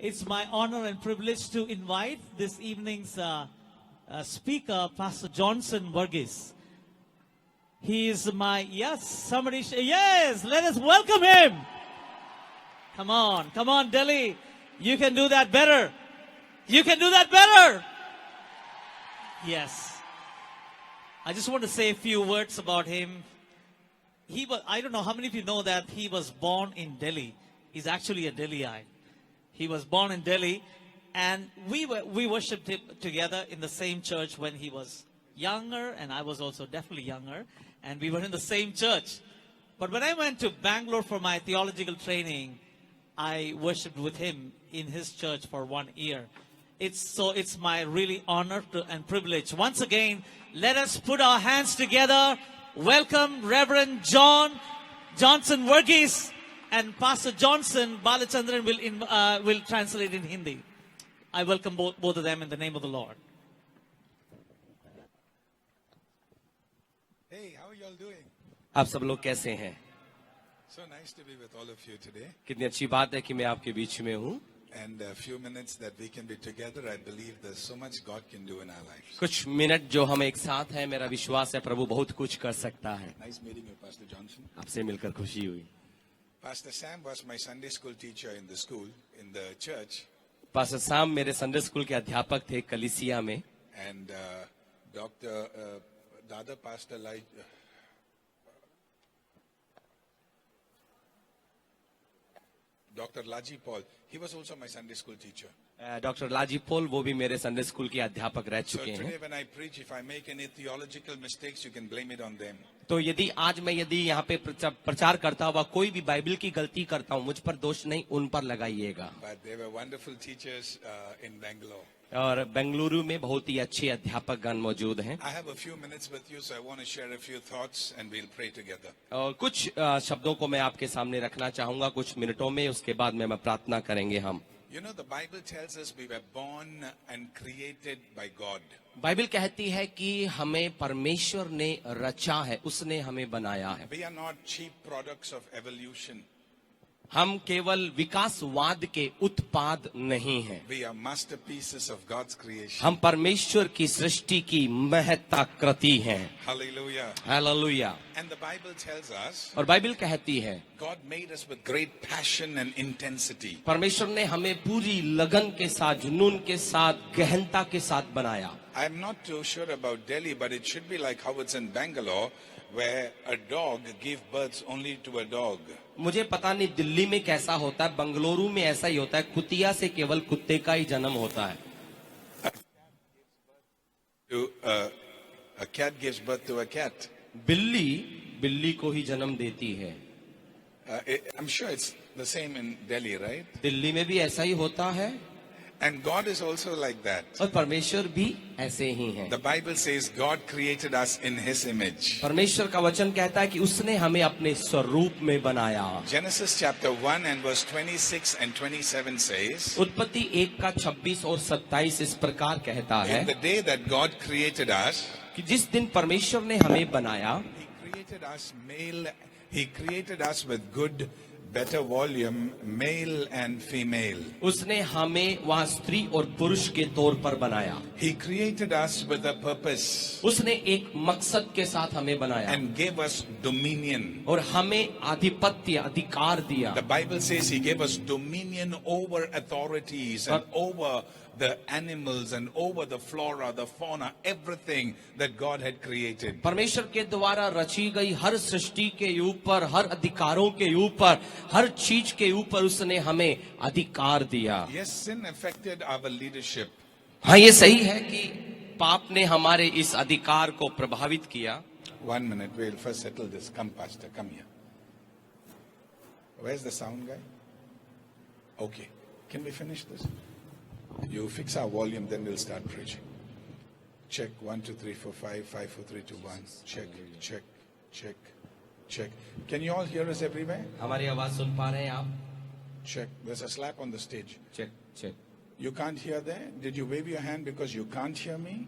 It's my honor and privilege to invite this evening's speaker, Pastor Johnson Verghese. He is my, yes, yes, let us welcome him. Come on, Delhi. You can do that better. You can do that better. Yes. I just want to say a few words about him. I don't know how many of you know that he was born in Delhi. He's actually a Delhiite. He was born in Delhi, and we worshipped him together in the same church when he was younger, and I was also definitely younger, and we were in the same church. But when I went to Bangalore for my theological training, I worshipped with him in his church for 1 year. It's my really honor and privilege. Once again, let us put our hands together. Welcome Reverend Johnson Verghese, and Pastor Johnson Balachandran will translate in Hindi. I welcome both of them in the name of the Lord. Hey, how are you all doing? आप सब लोग कैसे हैं? So nice to be with all of you today. कितनी अच्छी बात है कि मैं आपके बीच में हूँ. And a few minutes that we can be together, I believe there's so much God can do in our lives. कुछ मिनट जो हम एक साथ हैं, मेरा विश्वास है प्रभु बहुत कुछ कर सकता है. Nice meeting you, Pastor Johnson. आपसे मिलकर खुशी हुई. Pastor Sam was my Sunday school teacher in the school, in the church. Pastor साम मेरे संडे स्कूल के अध्यापक थे कलीसिया में. And Dada Pastor Dr. Laji Paul, he was also my Sunday school teacher. Doctor लाजी पोल वो भी मेरे संडे स्कूल के अध्यापक रह So चुके हैं. today when I preach, if I make any theological mistakes, you can blame it on them. तो यदि यहाँ पे प्रचार करता हुआ कोई भी बाइबल की गलती करता हूँ, मुझ पर दोष नहीं, उन पर लगाइएगा. But they were wonderful teachers in Bangalore. और बेंगलुरु में बहुत ही अच्छे अध्यापकगण मौजूद हैं. I have a few minutes with you, so I want to share a few thoughts and we'll pray together. और कुछ शब्दों को मैं आपके सामने रखना चाहूंगा कुछ मिनटों में, उसके बाद में प्रार्थना करेंगे हम. You know, the Bible tells us we were born and created by God. Bible कहती है कि हमें परमेश्वर ने रचा है, उसने हमें बनाया है. We are not cheap products of evolution. हम केवल विकासवाद के उत्पाद नहीं हैं. We are masterpieces of God's creation. हम परमेश्वर की सृष्टि की महत्ताकृति हैं. Hallelujah. Hallelujah. And the Bible tells us और बाइबल कहती है God made us with great passion and intensity. परमेश्वर ने हमें पूरी लगन के साथ, जुनून के साथ, गहनता के साथ बनाया. I'm not too sure about Delhi, but it should be like how it's in Bangalore, where a dog gives birth only to a dog. मुझे पता नहीं दिल्ली में कैसा होता है, बंगलुरु में ऐसा ही होता है, कुतिया से केवल कुत्ते का ही जन्म होता है. A cat gives birth to a cat. बिल्ली को ही जन्म देती है. I'm sure it's the same in Delhi, right? Delhi में भी ऐसा ही होता है. And God is also like that. और परमेश्वर भी ऐसे ही हैं. The Bible says God created us in His image. परमेश्वर का वचन कहता है कि उसने हमें अपने स्वरूप में बनाया. Genesis chapter 1 and verse 26 and 27 says, उत्पत्ति 1 का 26 और 27 इस प्रकार कहता है in the day that God created us, कि जिस दिन परमेश्वर ने हमें बनाया, He created us with good, better volume, male and female. उसने हमें वहाँ स्त्री और पुरुष के तौर पर बनाया. He created us with a purpose. उसने एक मकसद के साथ हमें बनाया. And gave us dominion. और हमें आधिपत्य, अधिकार दिया. The Bible says He gave us dominion over authorities and over the animals and over the flora, the fauna, everything that God had created. परमेश्वर के द्वारा रची गई हर सृष्टि के ऊपर, हर अधिकारों के ऊपर, हर चीज के ऊपर उसने हमें अधिकार दिया. Yes, sin affected our leadership. हाँ, ये सही है कि पाप ने हमारे इस अधिकार को प्रभावित किया. 1 minute, we'll first settle this. Come, Pastor, come here. Where's the sound guy? Okay, can we finish this? You fix our volume, then we'll start preaching. Check 1, 2, 3, 4, 5, 5, 4, 3, 2, 1. Check, check, check, check. Can you all hear us everywhere? हमारी आवाज सुन पा रहे हैं आप? Check. There's a slap on the stage. Check check. You can't hear there? Did you wave your hand because you can't hear me?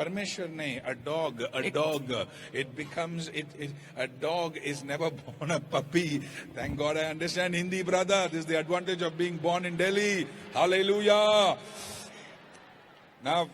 Parmeshwar nahi, a dog. It becomes, a dog is never born a puppy. Thank God I understand Hindi, brother. This is the advantage of being born in Delhi. Hallelujah. Now,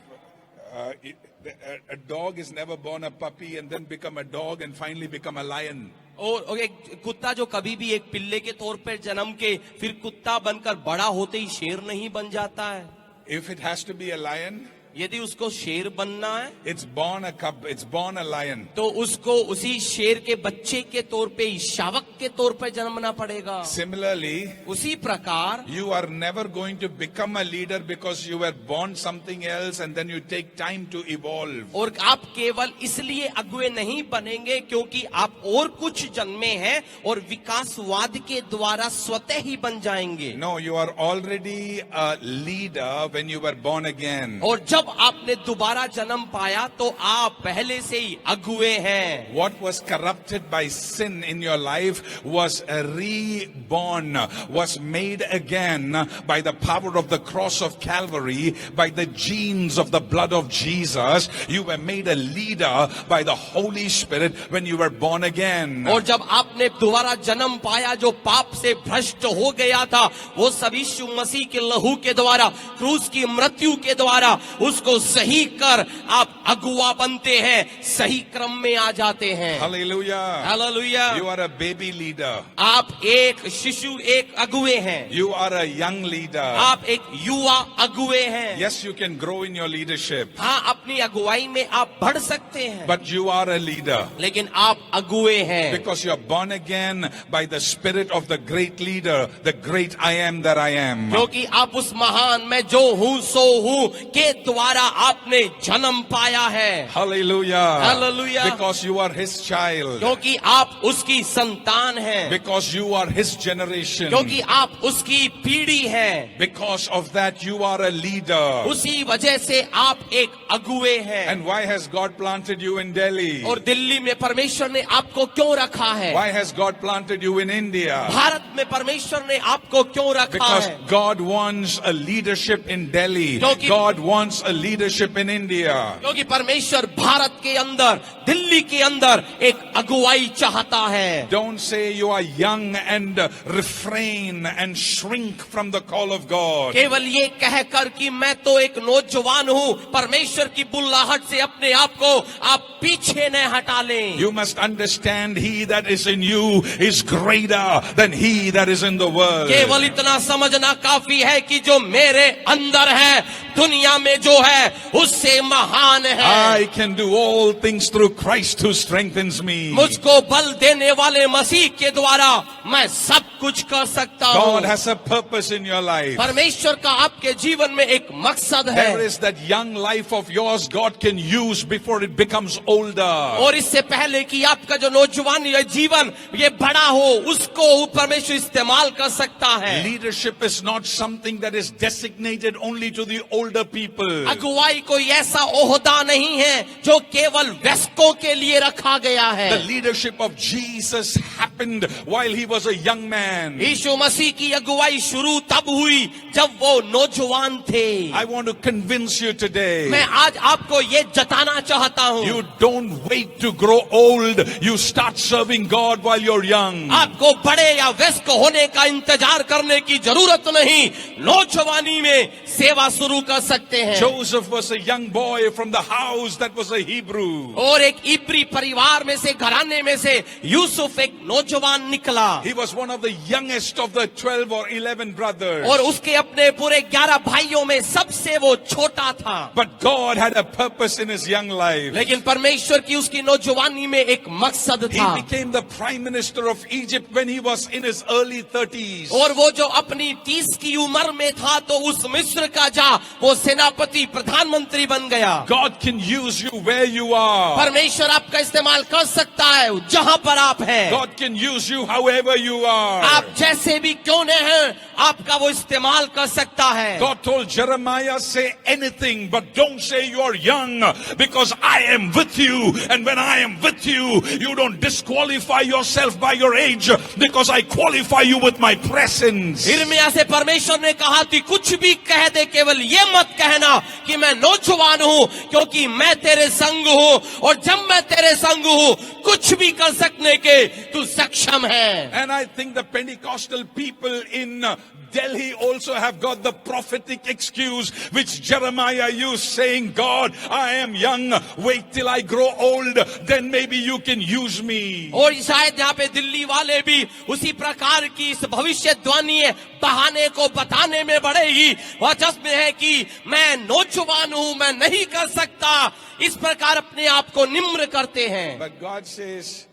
a dog is never born a puppy and then become a dog and finally become a lion. और एक कुत्ता जो कभी भी एक पिल्ले के तौर पर जन्म के फिर कुत्ता बनकर बड़ा होते ही शेर नहीं बन जाता है. If it has to be a lion, यदि उसको शेर बनना है, it's born a cub, it's born a lion. तो उसको उसी शेर के बच्चे के तौर पे शावक के तौर पे जन्मना पड़ेगा. Similarly, उसी प्रकार you are never going to become a leader because you were born something else and then you take time to evolve. और आप केवल इसलिए अगुवे नहीं बनेंगे क्योंकि आप और कुछ जन्मे हैं और विकासवाद के द्वारा स्वतः ही बन जाएंगे. No, you are already a leader when you were born again. और जब आपने दोबारा जन्म पाया तो आप पहले से ही अगुवे हैं. What was corrupted by sin in your life was reborn, was made again by the power of the cross of Calvary, by the genes of the blood of Jesus. You were made a leader by the Holy Spirit when you were born again. और जब आपने दोबारा जन्म पाया जो पाप से भ्रष्ट हो गया था वो सब यीशु मसीह के लहू के द्वारा क्रूस की मृत्यु के द्वारा उसको सही कर आप अगुवा बनते हैं, सही क्रम में आ जाते हैं. Hallelujah. Hallelujah. You are a baby leader. आप एक शिशु एक अगुवे हैं. You are a young leader. आप एक युवा अगुवे हैं. Yes, you can grow in your leadership, हाँ, अपनी अगुवाई में आप बढ़ सकते हैं, but you are a leader लेकिन आप अगुवे हैं because you are born again by the spirit of the great leader, the great I am that I am. क्योंकि आप उस महान मैं जो हूँ सो हूँ के द्वारा आपने जन्म पाया है. Hallelujah. Hallelujah. Because you are his child. क्योंकि आप उसकी संतान हैं, Because you are his generation. क्योंकि आप उसकी पीढ़ी हैं. Because of that you are a leader. उसी वजह से आप एक अगुवे हैं. And why has God planted you in Delhi? और दिल्ली में परमेश्वर ने आपको क्यों रखा है? Why has God planted you in India? Bharat में परमेश्वर ने आपको क्यों रखा Because है? God wants a leadership in Delhi. क्योंकि- God wants a leadership in India. क्योंकि परमेश्वर भारत के अंदर दिल्ली के अंदर एक अगुवाई चाहता है. Don't say you are young and refrain and shrink from the call of God. केवल ये कहकर कि मैं तो एक नौजवान हूँ, परमेश्वर की बुल्लाहट से अपने आप को आप पीछे न हटा लें. You must understand he that is in you is greater than he that is in the world. केवल इतना समझना काफी है कि जो मेरे अंदर है दुनिया में जो है उससे महान है. I can do all things through Christ who strengthens me. मुझको बल देने वाले मसीह के द्वारा मैं सब कुछ कर सकता God हूँ. has a purpose in your life. परमेश्वर का आपके जीवन में एक मकसद है. There is that young life of yours God can use before it becomes older. और इससे पहले कि आपका जो नौजवान ये जीवन ये बड़ा हो उसको परमेश्वर इस्तेमाल कर सकता है. Leadership is not something that is designated only to the older people. अगुवाई कोई ऐसा ओहदा नहीं है जो केवल वयस्कों के लिए रखा गया है. The leadership of Jesus happened while he was a young man. यीशु मसीह की अगुवाई शुरू तब हुई जब वो नौजवान थे. I want to convince you today. मैं आज आपको ये जताना चाहता हूँ. You don't wait to grow old. You start serving God while you're young. आपको बड़े या वयस्क होने का इंतजार करने की जरूरत नहीं. नौजवानी में सेवा शुरू कर सकते हैं. Joseph was a young boy from the house that was a Hebrew. और एक इब्री परिवार में से घराने में से यूसुफ एक नौजवान निकला. He was one of the youngest of the 12 or 11 brothers. और उसके अपने पूरे 11 भाइयों में सबसे वो छोटा था. But God had a purpose in his young life. लेकिन परमेश्वर की उसकी नौजवानी में एक मकसद He था. became the prime minister of Egypt when he was in his early 30s. और वो जो अपनी 30 की उम्र में था तो उस मिस्र का जा वो सेनापति प्रधानमंत्री बन गया. God can use you where you are. परमेश्वर आपका इस्तेमाल कर सकता है जहां पर आप हैं. God can use you however you are. आप जैसे भी क्यों न हैं आपका वो इस्तेमाल कर सकता है. God told Jeremiah, say anything, but don't say you are young, because I am with you. And when I am with you, you don't disqualify yourself by your age, because I qualify you with my presence. यिर्मयाह से परमेश्वर ने कहा कि कुछ भी कह दे केवल ये मत कहना कि मैं नौजवान हूं, क्योंकि मैं तेरे संग हूं, और जब मैं तेरे संग हूं कुछ भी कर सकने के तू सक्षम है। And I think the Pentecostal people in Delhi also have got the prophetic excuse which Jeremiah used, saying, God, I am young, wait till I grow old, then maybe you can use me. और शायद यहाँ पे दिल्ली वाले भी उसी प्रकार की इस भविष्यवाणी बहाने को बताने में बढ़ेगी, वजह में है कि मैं नौजवान हूं, मैं नहीं कर सकता, इस प्रकार अपने आप को निम्र करते हैं। But God says,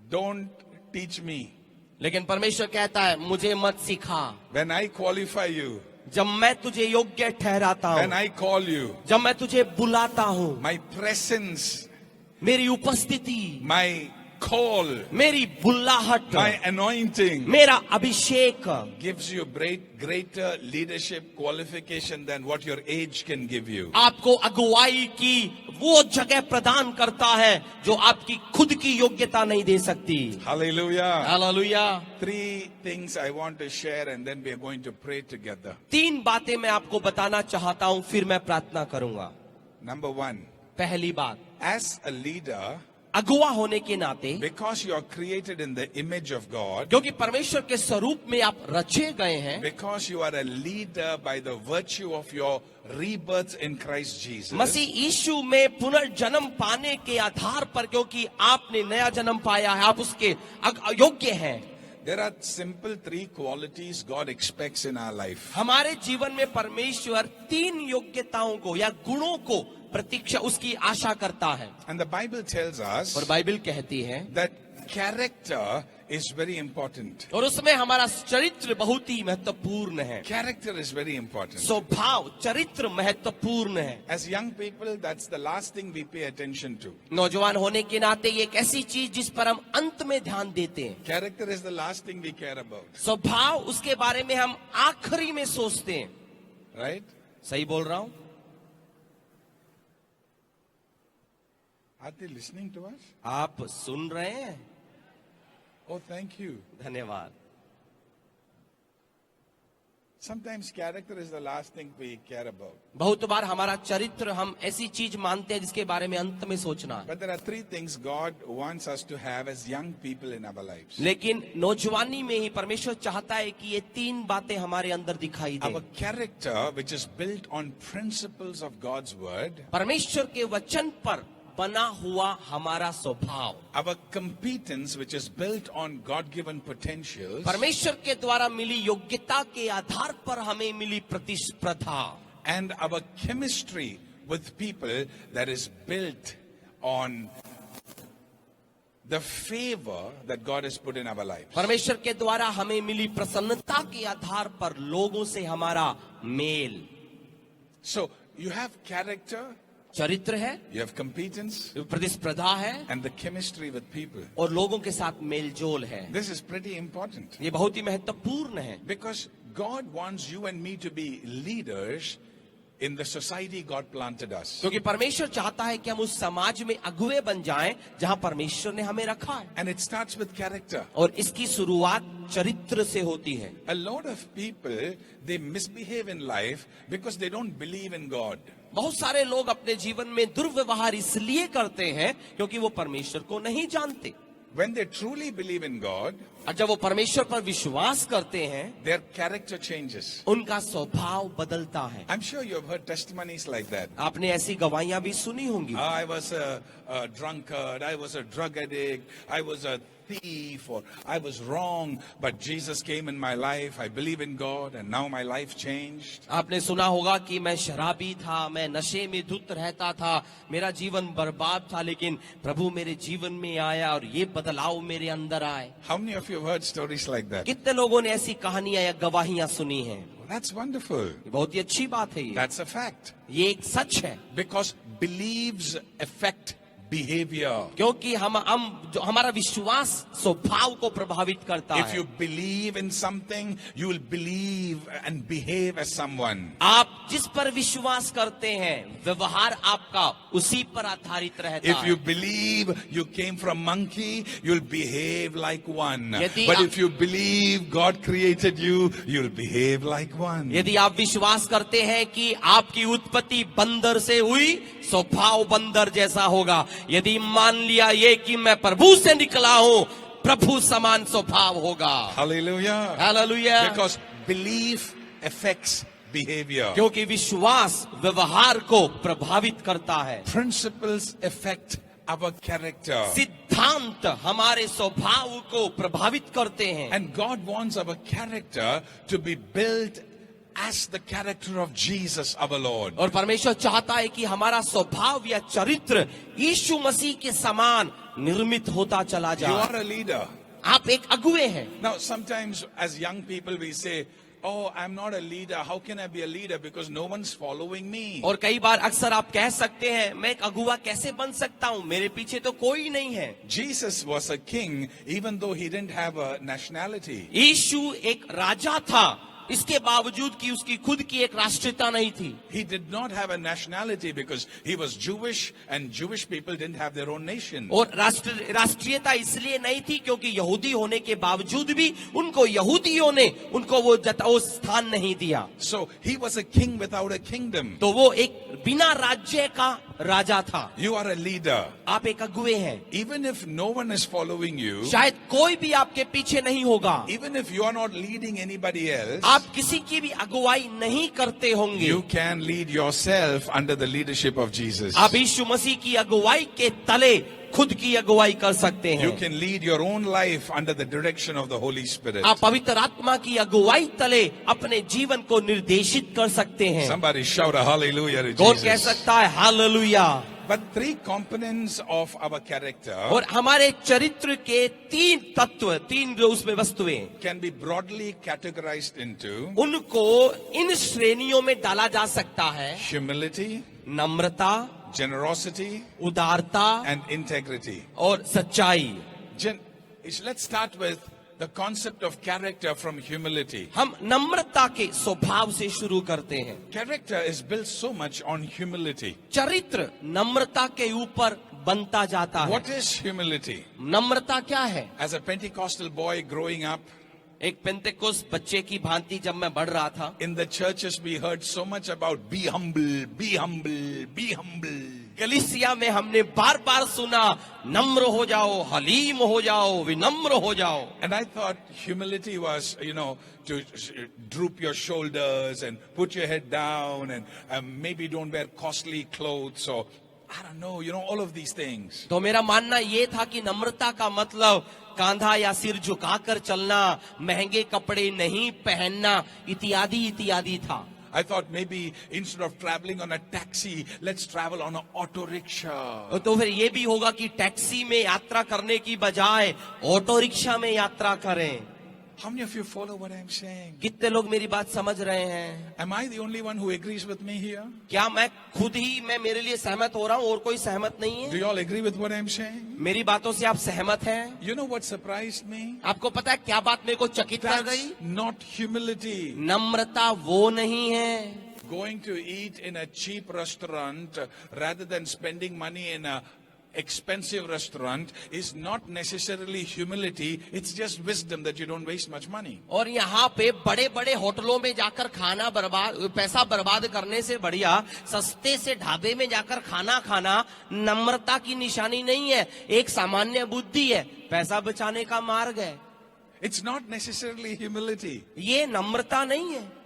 don't teach me. लेकिन परमेश्वर कहता है मुझे मत सिखा। When I qualify you, जब मैं तुझे योग्य ठहराता when हूँ, I call you, जब मैं तुझे बुलाता हूँ, my presence, मेरी उपस्थिति, my call, मेरी बुलाहट, my anointing मेरा अभिषेक gives you greater leadership qualification than what your age can give you. आपको अगुवाई की वो जगह प्रदान करता है जो आपकी खुद की योग्यता नहीं दे सकती। Hallelujah. Hallelujah. 3 things I want to share and then we are going to pray together. 3 बातें मैं आपको बताना चाहता हूँ, फिर मैं प्रार्थना करूंगा। Number 1, पहली बात, as a leader, अगुवा होने के नाते, because you are created in the image of God, क्योंकि परमेश्वर के स्वरूप में आप रचे गए हैं, because you are a leader by the virtue of your rebirth in Christ Jesus, मसीह यीशु में पुनर्जन्म पाने के आधार पर, क्योंकि आपने नया जन्म पाया है, आप उसके योग्य हैं। there are simple 3 qualities God expects in our life. हमारे जीवन में परमेश्वर 3 योग्यताओं को या गुणों को प्रतीक्षा, उसकी आशा करता है। And the Bible tells us और बाइबल कहती है that character is very important. और उसमें हमारा चरित्र बहुत ही महत्वपूर्ण है। Character is very important. स्वभाव, चरित्र महत्वपूर्ण है। As young people, that's the last thing we pay attention to. नौजवान होने के नाते ये एक ऐसी चीज जिस पर हम अंत में ध्यान देते हैं। Character is the last thing we care about. स्वभाव, उसके बारे में हम आखिरी में सोचते हैं। Right? सही बोल रहा हूं? Are they listening to us? आप सुन रहे हैं? Oh, thank you. धन्यवाद। Sometimes character is the last thing we care about. बहुत बार हमारा चरित्र हम ऐसी चीज मानते हैं जिसके बारे में अंत में सोचना है। But there are 3 things God wants us to have as young people in our lives. लेकिन नौजवानी में ही परमेश्वर चाहता है कि ये 3 बातें हमारे अंदर दिखाई दें। Our character, which is built on principles of God's word, परमेश्वर के वचन पर बना हुआ हमारा स्वभाव, our competence, which is built on God-given potentials, परमेश्वर के द्वारा मिली योग्यता के आधार पर हमें मिली प्रतिस्पर्धा, and our chemistry with people that is built on the favor that God has put in our lives. परमेश्वर के द्वारा हमें मिली प्रसन्नता के आधार पर लोगों से हमारा mail. So you have character, चरित्र है, you have competence, प्रतिस्पर्धा है, and the chemistry with people. और लोगों के साथ मेलजोल है। This is pretty important ये बहुत ही महत्वपूर्ण है, because God wants you and me to be leaders in the society God planted us. क्योंकि परमेश्वर चाहता है कि हम उस समाज में अगुवे बन जाएं जहां परमेश्वर ने हमें रखा है, And it starts with character. और इसकी शुरुआत चरित्र से होती है। A lot of people, they misbehave in life because they don't believe in God. बहुत सारे लोग अपने जीवन में दुर्व्यवहार इसलिए करते हैं क्योंकि वो परमेश्वर को नहीं जानते। When they truly believe in God, और जब वो परमेश्वर पर विश्वास करते हैं, their character changes. उनका स्वभाव बदलता है। I'm sure you have heard testimonies like that. आपने ऐसी गवाहियां भी सुनी होंगी। I was a drunkard, I was a drug addict, I was a thief, or I was wrong, but Jesus came in my life, I believe in God, and now my life changed. आपने सुना होगा कि मैं शराबी था, मैं नशे में धुत रहता था, मेरा जीवन बर्बाद था, लेकिन प्रभु मेरे जीवन में आया और ये बदलाव मेरे अंदर आए। How many of you have heard stories like that? कितने लोगों ने ऐसी कहानियां या गवाहियां सुनी हैं? Well, that's wonderful. बहुत ही अच्छी बात है ये। That's a fact. ये एक सच है, Because beliefs affect behavior. क्योंकि हम जो हमारा विश्वास स्वभाव को प्रभावित करता If है। you believe in something, you will believe and behave as someone. आप जिस पर विश्वास करते हैं व्यवहार आपका उसी पर आधारित रहता If you है। believe you came from monkey, you'll behave like one. यदि But आप- if you believe God created you, you'll behave like one. यदि आप विश्वास करते हैं कि आपकी उत्पत्ति बंदर से हुई, स्वभाव बंदर जैसा होगा। यदि मान लिया ये कि मैं प्रभु से निकला हूं, प्रभु समान स्वभाव होगा। Hallelujah. Hallelujah. Because belief affects behavior. क्योंकि विश्वास व्यवहार को प्रभावित करता है। Principles affect our character. सिद्धांत हमारे स्वभाव को प्रभावित करते हैं। And God wants our character to be built as the character of Jesus our Lord. और परमेश्वर चाहता है कि हमारा स्वभाव या चरित्र यीशु मसीह के समान निर्मित होता चला You जाए। are a leader. आप एक अगुए हैं। Now, sometimes as young people we say, oh, I'm not a leader. How can I be a leader? Because no one's following me. और कई बार अक्सर आप कह सकते हैं मैं एक अगुआ कैसे बन सकता हूँ, मेरे पीछे तो कोई नहीं है। Jesus was a king even though he didn't have a nationality. यीशु एक राजा था, इसके बावजूद कि उसकी खुद की एक राष्ट्रीयता नहीं थी। He did not have a nationality because he was Jewish and Jewish people didn't have their own nation. और राष्ट्रीयता इसलिए नहीं थी क्योंकि यहूदी होने के बावजूद भी उनको यहूदियों ने उनको वो स्थान नहीं दिया। So he was a king without a kingdom. तो वो एक बिना राज्य का राजा था। You are a leader. आप एक अगुए हैं। Even if no one is following you, शायद कोई भी आपके पीछे नहीं होगा, even if you are not leading anybody else, आप किसी की भी अगुवाई नहीं करते होंगे, you can lead yourself under the leadership of Jesus. आप यीशु मसीह की अगुवाई के तले खुद की अगुवाई कर सकते हैं। You can lead your own life under the direction of the Holy Spirit. आप पवित्र आत्मा की अगुवाई तले अपने जीवन को निर्देशित कर सकते हैं। Somebody shout a hallelujah to कौन कह Jesus. सकता है hallelujah. But three components of our character और हमारे चरित्र के तीन तत्व, तीन जो उसमें वस्तुएं, can be broadly categorized into उनको इन श्रेणियों में डाला जा सकता है। humility, नम्रता, generosity, उदारता and integrity. और सच्चाई। Let's start with the concept of character from humility. हम नम्रता के स्वभाव से शुरू करते हैं। Character is built so much on humility. चरित्र नम्रता के ऊपर बनता जाता है। What is humility? नम्रता क्या है? As a Pentecostal boy growing up, एक पेंतेकोस बच्चे की भांति जब मैं बढ़ रहा था, in the churches we heard so much about be humble, be humble, be humble. कलीसिया में हमने बार बार सुना नम्र हो जाओ, हलीम हो जाओ, विनम्र हो जाओ। And I thought humility was, to droop your shoulders and put your head down and maybe don't wear costly clothes or I don't know, all of these things. तो मेरा मानना ये था कि नम्रता का मतलब कांधा या सिर झुकाकर चलना, महंगे कपड़े नहीं पहनना, इत्यादि इत्यादि था। I thought maybe instead of traveling on a taxi, let's travel on an auto rickshaw. तो फिर ये भी होगा कि टैक्सी में यात्रा करने की बजाय ऑटो रिक्शा में यात्रा करें। How many of you follow what I'm saying? कितने लोग मेरी बात समझ रहे हैं? Am I the only one who agrees with me here? क्या मैं मेरे लिए सहमत हो रहा हूँ और कोई सहमत नहीं Do है? you all agree with what I'm saying? मेरी बातों से आप सहमत हैं? You know what surprised me? आपको पता है क्या बात मेरे को चकित कर That's गई? not humility. नम्रता वो नहीं है। Going to eat in a cheap restaurant rather than spending money in a expensive restaurant is not necessarily humility. It's just wisdom that you don't waste much money. और यहाँ पे बड़े बड़े होटलों में जाकर पैसा बर्बाद करने से बढ़िया सस्ते से ढाबे में जाकर खाना खाना नम्रता की निशानी नहीं है, एक सामान्य बुद्धि है, पैसा बचाने का मार्ग है। It's not necessarily humility. ये नम्रता नहीं है।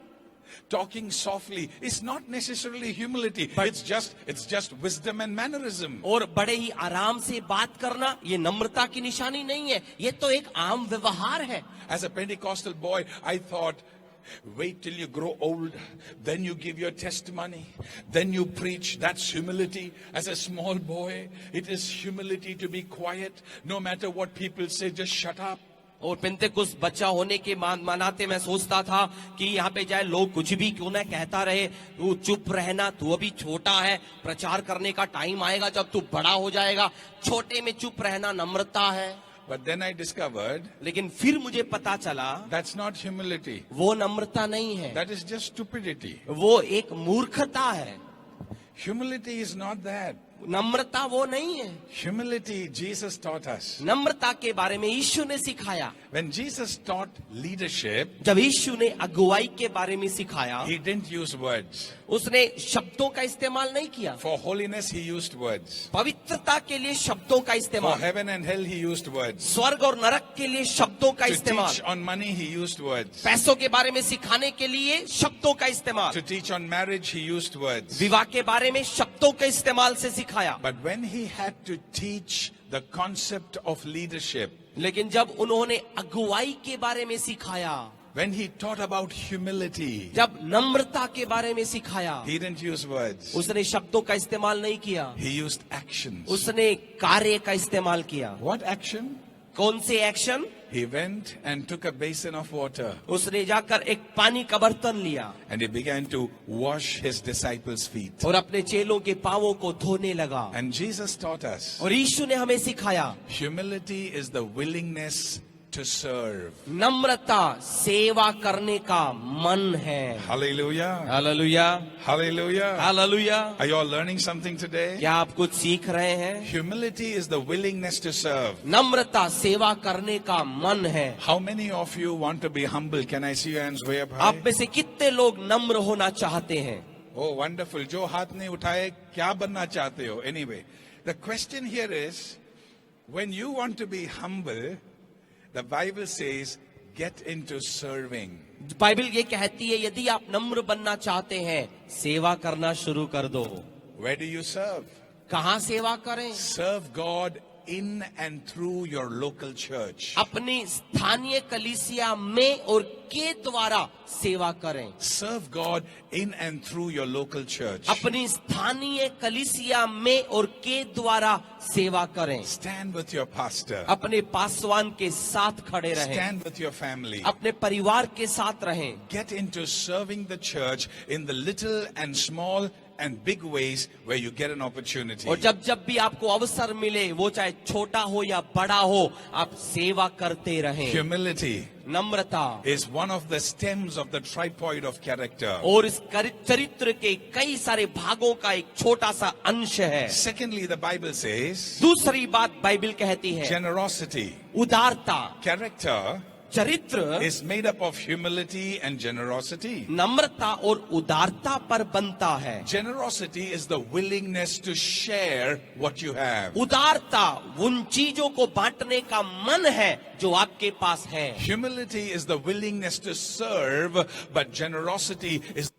Talking softly is not necessarily humility. It's just wisdom and mannerism. और बड़े ही आराम से बात करना ये नम्रता की निशानी नहीं है, ये तो एक आम व्यवहार है। As a Pentecostal boy, I thought, wait till you grow old, then you give your testimony, then you preach. That's humility. As a small boy, it is humility to be quiet. No matter what people say, just shut up. और पेंतेकुस्त बच्चा होने के मानाते मैं सोचता था कि यहाँ पे जाए लोग कुछ भी क्यों ना कहता रहे, तू चुप रहना, तू अभी छोटा है, प्रचार करने का टाइम आएगा जब तू बड़ा हो जाएगा। छोटे में चुप रहना नम्रता है। But then I discovered लेकिन फिर मुझे पता चला that's not humility. वो नम्रता नहीं है, That is just stupidity. वो एक मूर्खता है। Humility is not that. नम्रता वो नहीं है। Humility, Jesus taught us. नम्रता के बारे में यीशु ने सिखाया। When Jesus taught leadership, जब यीशु ने अगुवाई के बारे में सिखाया, he didn't use words. उसने शब्दों का इस्तेमाल नहीं किया। For holiness, he used words. पवित्रता के लिए शब्दों का For इस्तेमाल, heaven and hell, he used words. स्वर्ग और नरक के लिए शब्दों का To इस्तेमाल, teach on money, he used words. पैसों के बारे में सिखाने के लिए शब्दों का इस्तेमाल, To teach on marriage, he used words. विवाह के बारे में शब्दों के इस्तेमाल से सिखाया। But when he had to teach the concept of leadership, लेकिन जब उन्होंने अगुवाई के बारे में सिखाया, when he taught about humility, जब नम्रता के बारे में सिखाया, he didn't use words. उसने शब्दों का इस्तेमाल नहीं किया, He used actions. उसने कार्य का इस्तेमाल किया। What action? कौन से action? He went and took a basin of water उसने जाकर एक पानी का बर्तन लिया and he began to wash his disciples' feet. और अपने चेलों के पांवों को धोने लगा। And Jesus taught us और यीशु ने हमें सिखाया, humility is the willingness to serve. नम्रता सेवा करने का मन है। Hallelujah. Hallelujah, Hallelujah. Hallelujah. Are you all learning something today? क्या आप कुछ सीख रहे हैं? Humility is the willingness to serve. नम्रता सेवा करने का मन है। How many of you want to be humble? Can I see your hands way up आप high? में से कितने लोग नम्र होना चाहते हैं? Oh, wonderful. जो हाथ नहीं उठाए, क्या बनना चाहते हो? Anyway, the question here is, when you want to be humble, the Bible says, get into serving. Bible ये कहती है, यदि आप नम्र बनना चाहते हैं, सेवा करना शुरू कर दो। Where do you serve? कहाँ सेवा करें? Serve God in and through your local church. अपनी स्थानीय कलीसिया में और के द्वारा सेवा करें। Serve God in and through your local church. अपनी स्थानीय कलीसिया में और के द्वारा सेवा करें। Stand with your pastor. अपने पासवान के साथ खड़े रहें, Stand with your family. अपने परिवार के साथ रहें। Get into serving the church in the little and small and big ways where you get an opportunity. और जब जब भी आपको अवसर मिले, वो चाहे छोटा हो या बड़ा हो, आप सेवा करते रहें। Humility Namrata is one of the stems of the tripod of character. और इस चरित्र के कई सारे भागों का एक छोटा सा अंश है। Secondly, the Bible says दूसरी बात बाइबल कहती है, generosity. उदारता। Character चरित्र is made up of humility and generosity. नम्रता और उदारता पर बनता है। Generosity is the willingness to share what you have. उदारता उन चीजों को बांटने का मन है जो आपके पास है। Humility is the willingness to serve, but generosity is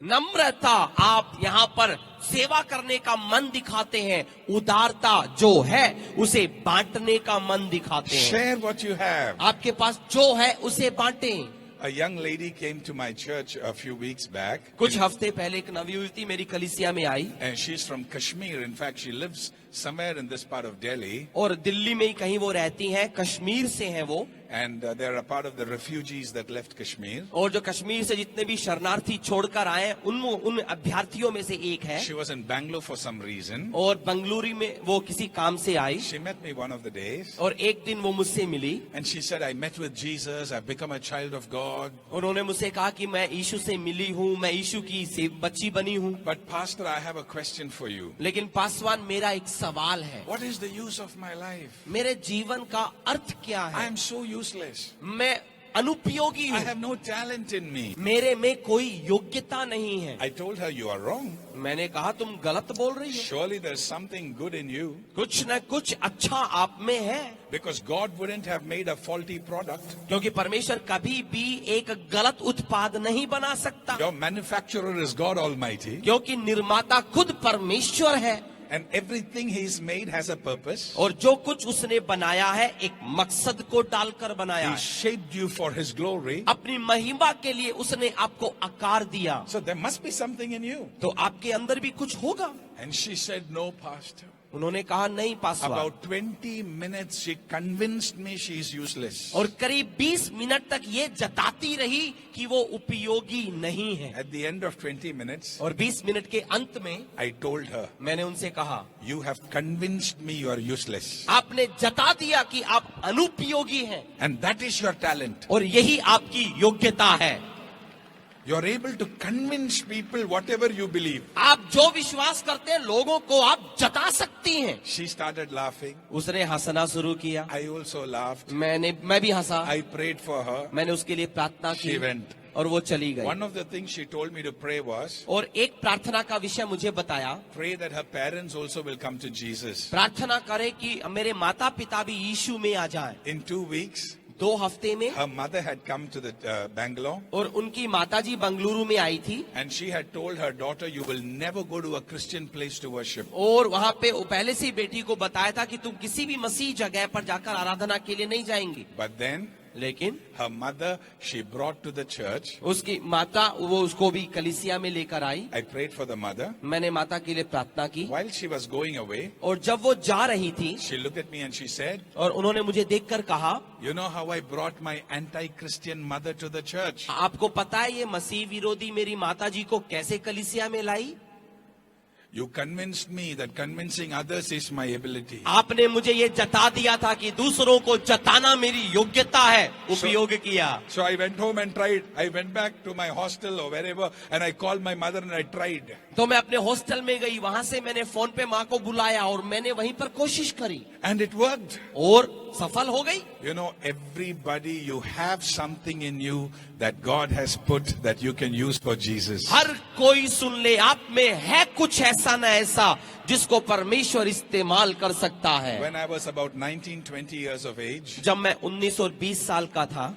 नम्रता आप यहाँ पर सेवा करने का मन दिखाते हैं, उदारता जो है उसे बांटने का मन दिखाते हैं। share what you have. आपके पास जो है उसे बांटें। A young lady came to my church a few weeks back, कुछ हफ्ते पहले एक नवयुवती मेरी कलीसिया में आई and she's from Kashmir. In fact, she lives somewhere in this part of Delhi, और दिल्ली में ही कहीं वो रहती हैं, कश्मीर से हैं वो, and they're a part of the refugees that left Kashmir. और जो कश्मीर से जितने भी शरणार्थी छोड़कर आए उन अभ्यर्थियों में से एक है। She was in Bangalore for some reason. और बंगलुरु में वो किसी काम से आई She met me one of the days, और एक दिन वो मुझसे मिली। and she said, I met with Jesus, I've become a child of God. उन्होंने मुझसे कहा कि मैं यीशु से मिली हूँ, मैं यीशु की बच्ची बनी हूँ। But Pastor, I have a question for you. लेकिन पासवान, मेरा एक सवाल है, What is the use of my life? मेरे जीवन का अर्थ क्या I है? am so useless. मैं अनुपयोगी I हूँ, have no talent in me. मेरे में कोई योग्यता नहीं है। I told her, you are wrong. मैंने कहा तुम गलत बोल रही हो, Surely there's something good in you, कुछ न कुछ अच्छा आप में है। because God wouldn't have made a faulty product. क्योंकि परमेश्वर कभी भी एक गलत उत्पाद नहीं बना सकता, Your manufacturer is God Almighty, क्योंकि निर्माता खुद परमेश्वर है and everything He's made has a purpose. और जो कुछ उसने बनाया है एक मकसद को डालकर बनाया He है। shaped you for His glory. अपनी महिमा के लिए उसने आपको आकार दिया, So there must be something in you. तो आपके अंदर भी कुछ होगा। And she said, no, Pastor. उन्होंने कहा नहीं Paswan. About 20 minutes, she convinced me she is useless. और करीब 20 मिनट तक ये जताती रही कि वो उपयोगी नहीं है। At the end of 20 minutes, और 20 मिनट के अंत में I told her, मैंने उनसे कहा, you have convinced me you are useless. आपने जता दिया कि आप अनुपयोगी हैं, And that is your talent. और यही आपकी योग्यता है। You are able to convince people whatever you believe. आप जो विश्वास करते हैं लोगों को आप जता सकती हैं। She started laughing. उसने हंसना शुरू किया, I also laughed. मैं भी हंसा। I prayed for her. मैंने उसके लिए प्रार्थना She की went. और वो चली गई। One of the things she told me to pray was, और एक प्रार्थना का विषय मुझे बताया, pray that her parents also will come to Jesus. प्रार्थना करे कि मेरे माता पिता भी यीशु में आ जाएं। In 2 weeks, 2 हफ्ते में her mother had come to the Bangalore, और उनकी माताजी बंगलुरु में आई थी, and she had told her daughter, you will never go to a Christian place to worship. और वहाँ पे वो पहले से ही बेटी को बताया था कि तुम किसी भी मसीह जगह पर जाकर आराधना के लिए नहीं जाएंगी। But then लेकिन her mother, she brought to the church. उसकी माता वो उसको भी कलीसिया में लेकर आई। I prayed for the mother. मैंने माता के लिए प्रार्थना की, While she was going away, और जब वो जा रही थी she looked at me and she said, और उन्होंने मुझे देखकर कहा, you know how I brought my anti-Christian mother to the church? आपको पता है ये मसीह विरोधी मेरी माताजी को कैसे कलीसिया में लाई? You convinced me that convincing others is my ability. आपने मुझे ये जता दिया था कि दूसरों को जताना मेरी योग्यता है, उपयोग किया। So I went home and tried. I went back to my hostel or wherever and I called my mother and I tried. तो मैं अपने हॉस्टल में गई, वहां से मैंने फोन पे माँ को बुलाया और मैंने वहीं पर कोशिश करी And it worked. और सफल हो गई। You know, everybody, you have something in you that God has put that you can use for Jesus. हर कोई सुन ले, आप में है कुछ ऐसा न ऐसा जिसको परमेश्वर इस्तेमाल कर सकता है। When I was about 19, 20 years of age, जब मैं 19 और 20 साल का था,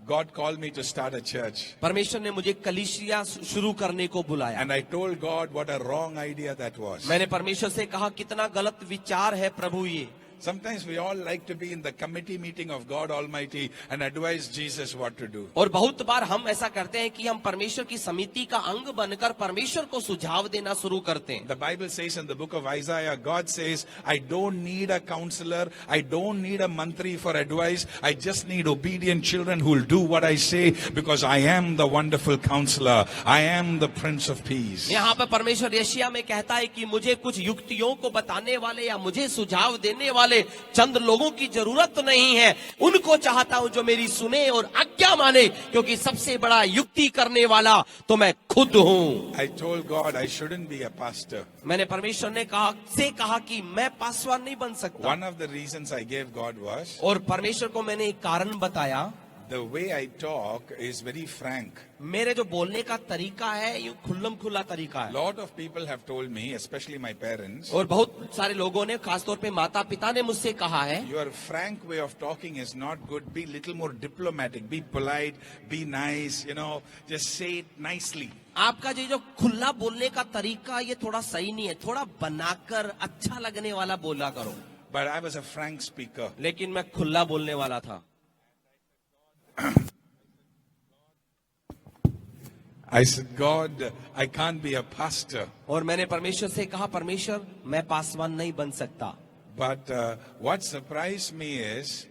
God called me to start a church. परमेश्वर ने मुझे कलीसिया शुरू करने को बुलाया। And I told God what a wrong idea that was. मैंने परमेश्वर से कहा कितना गलत विचार है प्रभु ये। Sometimes we all like to be in the committee meeting of God Almighty and advise Jesus what to do. और बहुत बार हम ऐसा करते हैं कि हम परमेश्वर की समिति का अंग बनकर परमेश्वर को सुझाव देना शुरू करते हैं। The Bible says in the book of Isaiah, God says, I don't need a counselor, I don't need a mantri for advice, I just need obedient children who will do what I say because I am the wonderful counselor, I am the Prince of Peace. यहाँ पर परमेश्वर यशायाह में कहता है कि मुझे कुछ युक्तियों को बताने वाले या मुझे सुझाव देने वाले चंद लोगों की जरूरत नहीं है, उनको चाहता हूं जो मेरी सुने और आज्ञा माने, क्योंकि सबसे बड़ा युक्ति करने वाला तो मैं खुद हूं। I told God I shouldn't be a pastor. मैंने परमेश्वर ने कहा कि मैं पासवान नहीं बन सकता। One of the reasons I gave God was, और परमेश्वर को मैंने एक कारण बताया, the way I talk is very frank. मेरे जो बोलने का तरीका है ये खुल्लम खुल्ला तरीका है। Lot of people have told me, especially my parents, और बहुत सारे लोगों ने, खासतौर पे माता पिता ने मुझसे कहा है, your frank way of talking is not good. Be little more diplomatic, be polite, be nice, just say it nicely. आपका जो खुला बोलने का तरीका ये थोड़ा सही नहीं है, थोड़ा बनाकर अच्छा लगने वाला बोला करो। But I was a frank speaker. लेकिन मैं खुला बोलने वाला था। I said, God, I can't be a pastor. और मैंने परमेश्वर से कहा, परमेश्वर मैं पासवान नहीं बन सकता। But what surprised me is,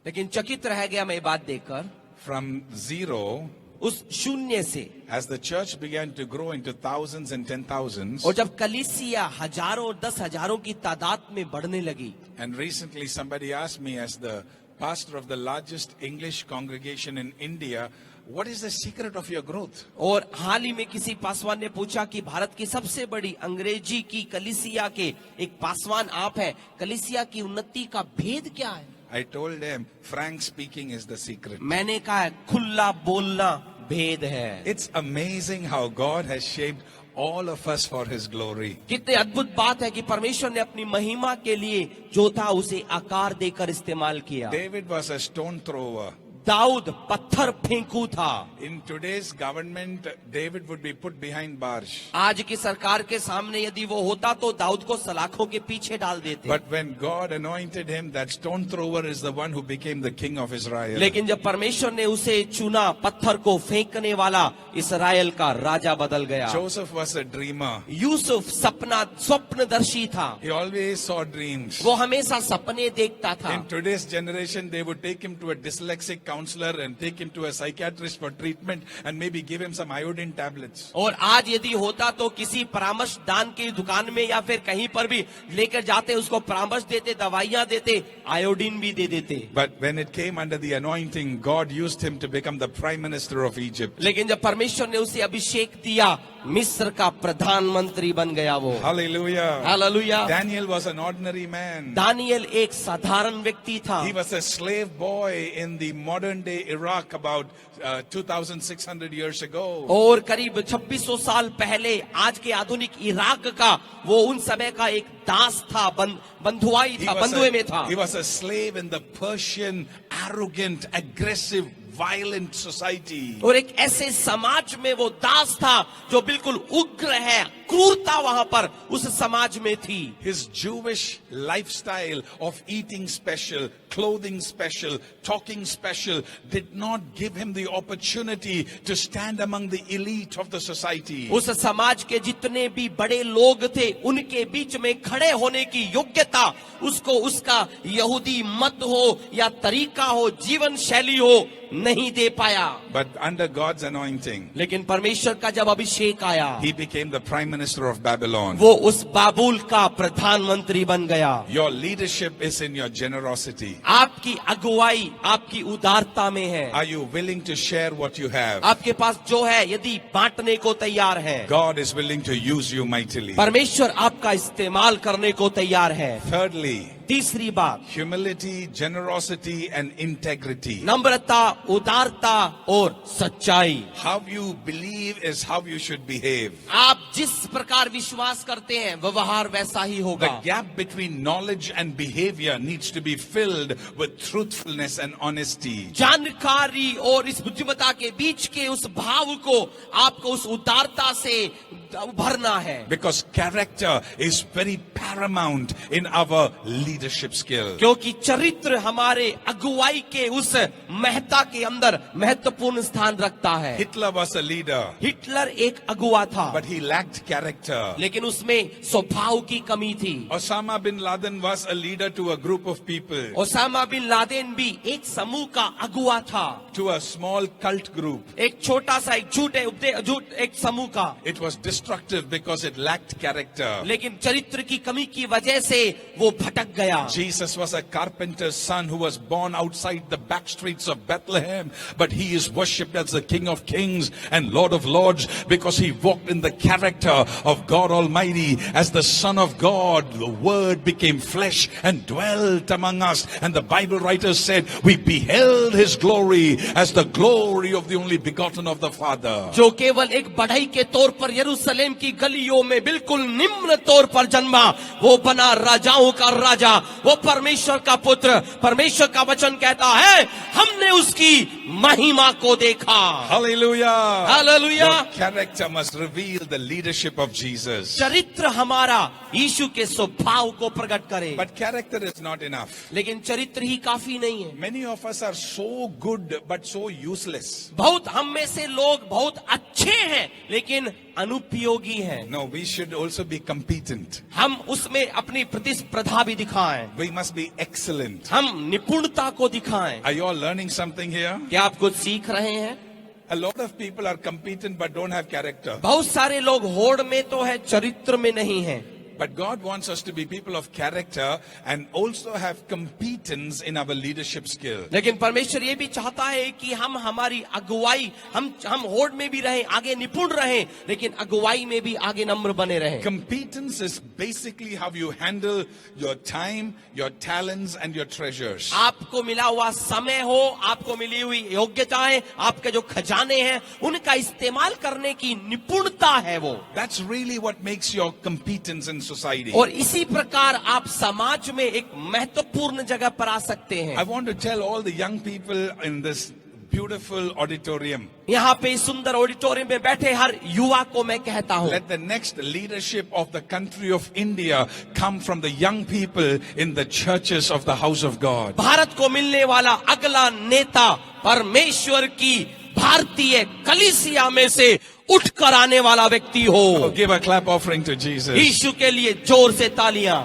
लेकिन चकित रह गया मैं ये बात देखकर, from zero, उस शून्य से, as the church began to grow into thousands and 10,000s, और जब कलीसिया हजारों और 10,000 की तादाद में बढ़ने लगी, and recently somebody asked me as the pastor of the largest English congregation in India, what is the secret of your growth? और हाल ही में किसी पासवान ने पूछा कि भारत की सबसे बड़ी अंग्रेजी की कलीसिया के एक पासवान आप हैं, कलीसिया की उन्नति का भेद क्या है? I told them, frank speaking is the secret. मैंने कहा खुला बोलना भेद है। It's amazing how God has shaped all of us for His glory. कितने अद्भुत बात है कि परमेश्वर ने अपनी महिमा के लिए जो था उसे आकार देकर इस्तेमाल किया। David was a stone thrower. Dawood पत्थर फेंकू था। In today's government, David would be put behind bars. आज की सरकार के सामने यदि वो होता तो दाऊद को सलाखों के पीछे डाल देते। But when God anointed him, that stone thrower is the one who became the king of Israel. लेकिन जब परमेश्वर ने उसे चुना, पत्थर को फेंकने वाला इस्राएल का राजा बदल गया। Joseph was a dreamer. Yusuf स्वप्नदर्शी था। He always saw dreams. वो हमेशा सपने देखता था। In today's generation, they would take him to a dyslexic counselor and take him to a psychiatrist for treatment and maybe give him some iodine tablets. और आज यदि होता तो किसी परामर्श दान की दुकान में या फिर कहीं पर भी लेकर जाते, उसको परामर्श देते, दवाइयां देते, आयोडीन भी दे देते। But when it came under the anointing, God used him to become the prime minister of Egypt. लेकिन जब परमेश्वर ने उसे अभिषेक दिया, मिस्र का प्रधानमंत्री बन गया वो। Hallelujah. Hallelujah. Daniel was an ordinary man. Daniel एक साधारण व्यक्ति था। He was a slave boy in the modern day Iraq about 2600 years ago. और करीब 2600 साल पहले आज के आधुनिक इराक का वो उन समय का एक दास था, बंधुआई था, बंधुए में था। He was a slave in the Persian, arrogant, aggressive, violent society. और एक ऐसे समाज में वो दास था जो बिल्कुल उग्र है, क्रूरता वहां पर उस समाज में थी। His Jewish lifestyle of eating special, clothing special, talking special did not give him the opportunity to stand among the elite of the society. उस समाज के जितने भी बड़े लोग थे, उनके बीच में खड़े होने की योग्यता उसको उसका यहूदी मत हो या तरीका हो, जीवन शैली हो, नहीं दे पाया। But under God's anointing, लेकिन परमेश्वर का जब अभिषेक आया, he became the prime minister of Babylon. वो उस बाबुल का प्रधानमंत्री बन गया। Your leadership is in your generosity. आपकी अगुवाई आपकी उदारता में है। Are you willing to share what you have? आपके पास जो है यदि बांटने को तैयार है, God is willing to use you mightily. परमेश्वर आपका इस्तेमाल करने को तैयार है। Thirdly, तीसरी बात, humility, generosity, and integrity. नम्रता, उदारता और सच्चाई। How you believe is how you should behave. आप जिस प्रकार विश्वास करते हैं व्यवहार वैसा ही The होगा। gap between knowledge and behavior needs to be filled with truthfulness and honesty. जानकारी और इस बुद्धिमत्ता के बीच के उस भाव को आपको उस उदारता से भरना है। Because character is very paramount in our leadership skill. क्योंकि चरित्र हमारे अगुवाई के उस महत्ता के अंदर महत्वपूर्ण स्थान रखता है। Hitler was a leader, Hitler एक अगुवा था, but he lacked character. लेकिन उसमें स्वभाव की कमी थी। Osama bin Laden was a leader to a group of people, Osama bin Laden भी एक समूह का अगुवा था, to a small cult group. एक छोटा सा एक झूठ एक समूह का। It was destructive because it lacked character. लेकिन चरित्र की कमी की वजह से वो भटक गया। Jesus was a carpenter's son who was born outside the back streets of Bethlehem, but he is worshipped as the King of Kings and Lord of Lords because he walked in the character of God Almighty as the Son of God. The Word became flesh and dwelt among us. And the Bible writers said, we beheld his glory as the glory of the only begotten of the Father. जो केवल एक बढ़ई के तौर पर यरूशलेम की गलियों में बिल्कुल निम्न तौर पर जन्मा, वो बना राजाओं का राजा, वो परमेश्वर का पुत्र। परमेश्वर का वचन कहता है, हमने उसकी महिमा को देखा। Hallelujah. Hallelujah. Your character must reveal the leadership of Jesus. चरित्र हमारा यीशु के स्वभाव को प्रकट करे। But character is not enough. लेकिन चरित्र ही काफी नहीं है। Many of us are so good but so useless. बहुत हम में से लोग बहुत अच्छे हैं लेकिन अनुपयोगी हैं। No, we should also be competent. हम उसमें अपनी प्रतिस्पर्धा भी दिखाएं, We must be excellent. हम निपुणता को दिखाएं। Are you all learning something here? क्या आप कुछ सीख रहे हैं? A lot of people are competent but don't have character. बहुत सारे लोग होड़ में तो है, चरित्र में नहीं है। But God wants us to be people of character and also have competence in our leadership skill. लेकिन परमेश्वर ये भी चाहता है कि हम हमारी अगुवाई हम होड़ में भी रहें, आगे निपुण रहें, लेकिन अगुवाई में भी आगे नम्र बने रहें। Competence is basically how you handle your time, your talents and your treasures. आपको मिला हुआ समय हो, आपको मिली हुई योग्यताएं, आपके जो खजाने हैं, उनका इस्तेमाल करने की निपुणता है वो। That's really what makes your competence in society. और इसी प्रकार आप समाज में एक महत्वपूर्ण जगह पर आ सकते I हैं। want to tell all the young people in this beautiful auditorium, यहाँ पे इस सुंदर ऑडिटोरियम में बैठे हर युवा को मैं कहता हूँ, let the next leadership of the country of India come from the young people in the churches of the house of God. Bharat को मिलने वाला अगला नेता परमेश्वर की भारतीय कलीसिया में से उठकर आने वाला व्यक्ति Oh, हो। give a clap offering to Jesus. यीशु के लिए जोर से तालियां।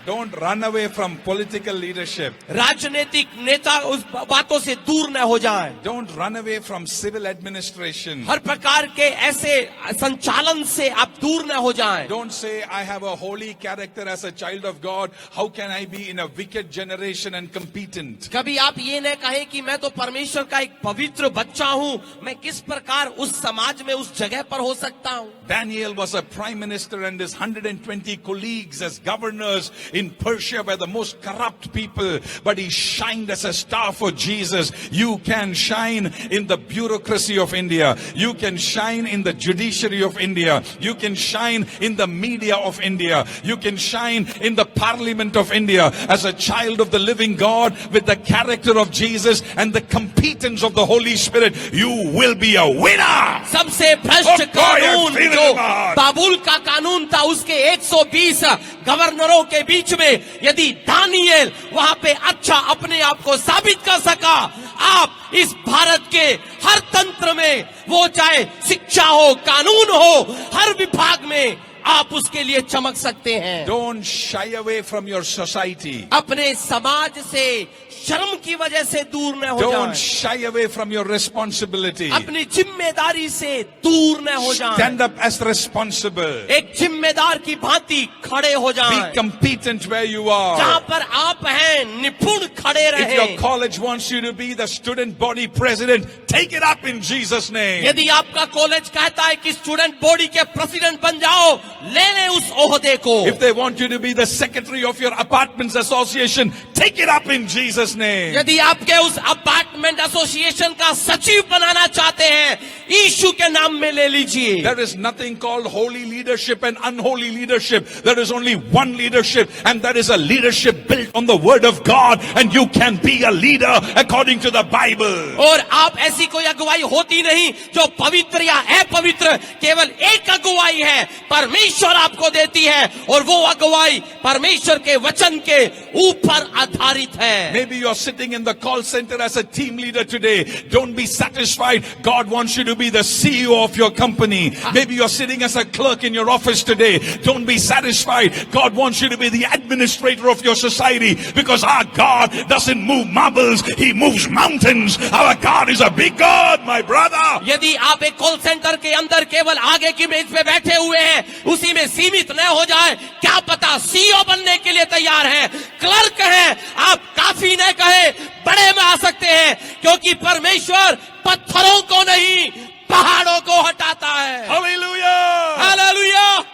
Don't run away from political leadership. राजनीतिक नेता उस बातों से दूर न हो जाएं। Don't run away from civil administration. हर प्रकार के ऐसे संचालन से आप दूर न हो जाएं। Don't say, I have a holy character as a child of God. How can I be in a wicked generation and competent? कभी आप ये न कहें कि मैं तो परमेश्वर का एक पवित्र बच्चा हूँ, मैं किस प्रकार उस समाज में उस जगह पर हो सकता हूँ। Daniel was a prime minister and his 120 colleagues as governors in Persia were the most corrupt people, but he shined as a star for Jesus. You can shine in the bureaucracy of India. You can shine in the judiciary of India. You can shine in the media of India. You can shine in the parliament of India as a child of the living God with the character of Jesus and the competence of the Holy Spirit. You will be a winner. सबसे भ्रष्ट Oh boy, I कानून feel it जो in my heart. बाबुल का कानून था, उसके 120 गवर्नरों के बीच में यदि दानिएल वहां पे अच्छा अपने आप को साबित कर सका, आप इस भारत के हर तंत्र में, वो चाहे शिक्षा हो, कानून हो, हर विभाग में आप उसके लिए चमक सकते हैं। Don't shy away from your society. अपने समाज से शर्म की वजह से दूर न हो Don't जाएं। shy away from your responsibility. अपनी जिम्मेदारी से दूर न हो जाएं। Stand up as responsible. एक जिम्मेदार की भांति खड़े हो Be जाएं। competent where you जहाँ are. पर आप हैं निपुण खड़े If your रहें। college wants you to be the student body president, take it up in Jesus' name. यदि आपका कॉलेज कहता है कि स्टूडेंट बॉडी के प्रेसिडेंट बन जाओ, ले ले उस ओहदे को। If they want you to be the secretary of your apartments association, take it up in Jesus' name. यदि आपके उस अपार्टमेंट एसोसिएशन का सचिव बनाना चाहते हैं, यीशु के नाम में ले लीजिए। There is nothing called holy leadership and unholy leadership. There is only one leadership, and that is a leadership built on the word of God, and you can be a leader according to the Bible. और आप ऐसी कोई अगुवाई होती नहीं जो पवित्र या अपवित्र, केवल एक अगुवाई है, परमेश्वर आपको देती है, और वो अगुवाई परमेश्वर के वचन के ऊपर आधारित है। Maybe you're sitting in the call center as a team leader today. Don't be satisfied. God wants you to be the CEO of your company. Maybe you're sitting as a clerk in your office today. Don't be satisfied. God wants you to be the administrator of your society, because our God doesn't move marbles. He moves mountains. Our God is a big God, my brother. यदि आप एक call centre के अंदर केवल आगे की मेज पे बैठे हुए हैं, उसी में सीमित न हो जाए, क्या पता सीईओ बनने के लिए तैयार हैं, क्लर्क हैं, आप काफी न कहे, बड़े में आ सकते हैं, क्योंकि परमेश्वर पत्थरों को नहीं पहाड़ों को हटाता है। Hallelujah. Hallelujah.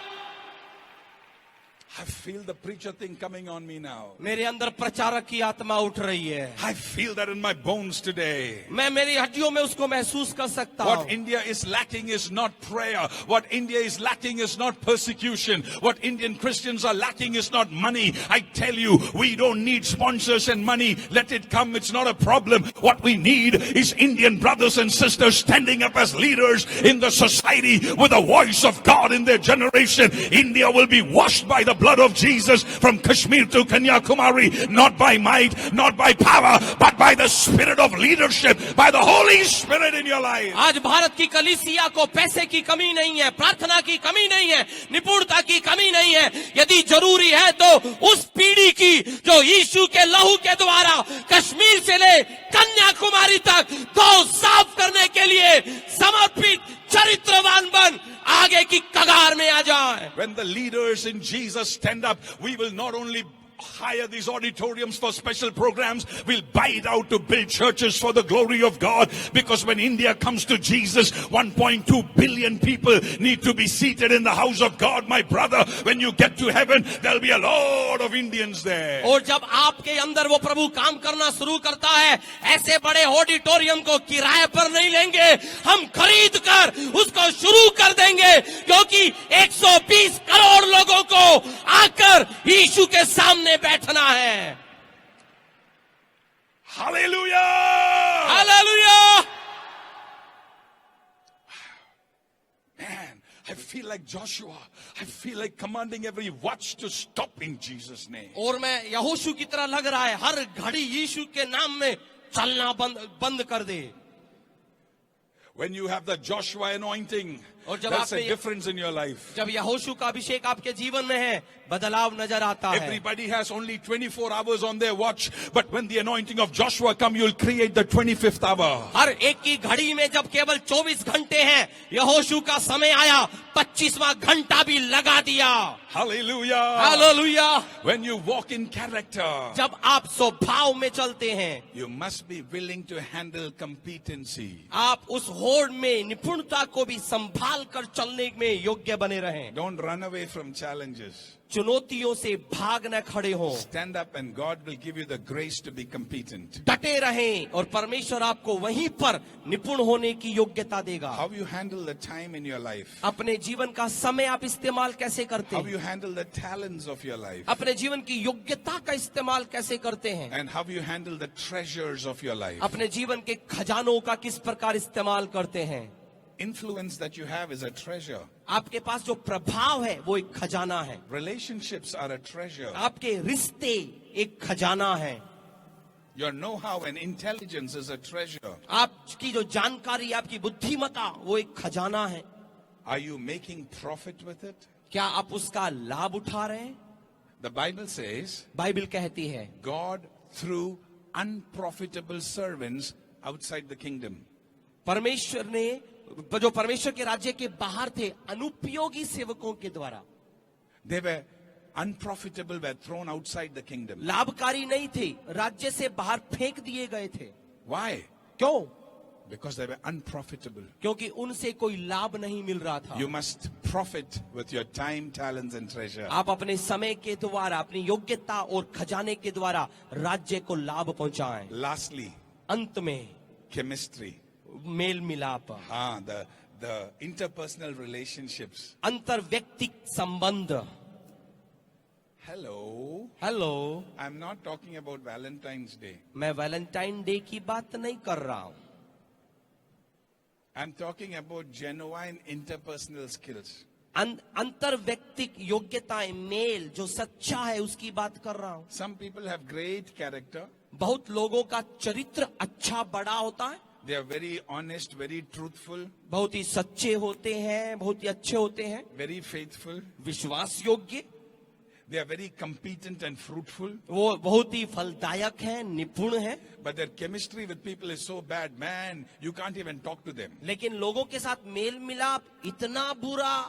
I feel the preacher thing coming on me now. मेरे अंदर प्रचारक की आत्मा उठ रही है। I feel that in my bones today. मैं मेरी हड्डियों में उसको महसूस कर सकता हूँ। What India is lacking is not prayer. What India is lacking is not persecution. What Indian Christians are lacking is not money. I tell you, we don't need sponsors and money. Let it come. It's not a problem. What we need is Indian brothers and sisters standing up as leaders in the society with the voice of God in their generation. India will be washed by the blood of Jesus from Kashmir to Kanyakumari, not by might, not by power, but by the spirit of leadership, by the Holy Spirit in your life. आज भारत की कलीसिया को पैसे की कमी नहीं है, प्रार्थना की कमी नहीं है, निपुणता की कमी नहीं है। यदि जरूरी है तो उस पीढ़ी की जो यीशु के लहू के द्वारा कश्मीर से ले कन्याकुमारी तक दो साफ करने के लिए समर्पित चरित्रवान बन आगे की कगार में आ जाए। When the leaders in Jesus stand up, we will not only hire these auditoriums for special programs. We'll buy it out to build churches for the glory of God. Because when India comes to Jesus, 1.2 billion people need to be seated in the house of God. My brother, when you get to heaven, there'll be a lot of Indians there. और जब आपके अंदर वो प्रभु काम करना शुरू करता है, ऐसे बड़े ऑडिटोरियम को किराए पर नहीं लेंगे, हम खरीद कर उसको शुरू कर देंगे, क्योंकि 120 करोड़ लोगों को आकर यीशु के सामने बैठना है। Hallelujah! Hallelujah! Man, I feel like Joshua. I feel like commanding every watch to stop in Jesus' name. और मैं यहोशू की तरह लग रहा है, हर घड़ी यीशु के नाम में चलना बंद कर दे। When you have the Joshua anointing, और जब that's आप a में- difference in your life. जब यहोशू का अभिषेक आपके जीवन में है, बदलाव नजर आता है। Everybody has only 24 hours on their watch, but when the anointing of Joshua come, you'll create the 25th hour. हर एक की घड़ी में जब केवल 24 घंटे हैं, यहोशू का समय आया, 25वां घंटा भी लगा दिया। Hallelujah! Hallelujah! When you walk in character, जब आप स्वभाव में चलते हैं, you must be willing to handle competency. आप उस होड़ में निपुणता को भी संभाल कर चलने में योग्य बने रहें। Don't run away from challenges. चुनौतियों से भाग न खड़े हो, Stand up and God will give you the grace to be competent. डटे रहें और परमेश्वर आपको वहीं पर निपुण होने की योग्यता देगा। How you handle the time in your life. अपने जीवन का समय आप इस्तेमाल कैसे करते How हैं, you handle the talents of your life. अपने जीवन की योग्यता का इस्तेमाल कैसे करते हैं, And how you handle the treasures of your life. अपने जीवन के खजानों का किस प्रकार इस्तेमाल करते हैं। Influence that you have is a treasure. आपके पास जो प्रभाव है वो एक खजाना है। Relationships are a treasure. आपके रिश्ते एक खजाना है। Your know-how and intelligence is a treasure. आपकी जो जानकारी, आपकी बुद्धिमत्ता वो एक खजाना है। Are you making profit with it? क्या आप उसका लाभ उठा रहे हैं? The Bible says बाइबल कहती है, God threw unprofitable servants outside the kingdom. परमेश्वर ने जो परमेश्वर के राज्य के बाहर थे, अनुपयोगी सेवकों के द्वारा, They were unprofitable, were thrown outside the kingdom. लाभकारी नहीं थे, राज्य से बाहर फेंक दिए गए थे। Why? क्यों? Because they were unprofitable. क्योंकि उनसे कोई लाभ नहीं मिल रहा था। You must profit with your time, talents, and treasure. आप अपने समय के द्वारा, अपनी योग्यता और खजाने के द्वारा राज्य को लाभ पहुंचाएं। Lastly, अंत में chemistry. मेल मिलाप, The interpersonal relationships. अंतर व्यक्तिक संबंध। Hello. Hello, I'm not talking about Valentine's Day. मैं वैलेंटाइन डे की बात नहीं कर रहा हूं, I'm talking about genuine interpersonal skills. अंतर व्यक्तिक योग्यताएं, मेल जो सच्चा है उसकी बात कर रहा हूं। Some people have great character. बहुत लोगों का चरित्र अच्छा बड़ा होता है, They are very honest, very truthful, बहुत ही सच्चे होते हैं, बहुत ही अच्छे होते हैं, very faithful. विश्वास योग्य, They are very competent and fruitful. वो बहुत ही फलदायक हैं, निपुण हैं। But their chemistry with people is so bad, man, you can't even talk to them. लेकिन लोगों के साथ मेल मिलाप इतना बुरा,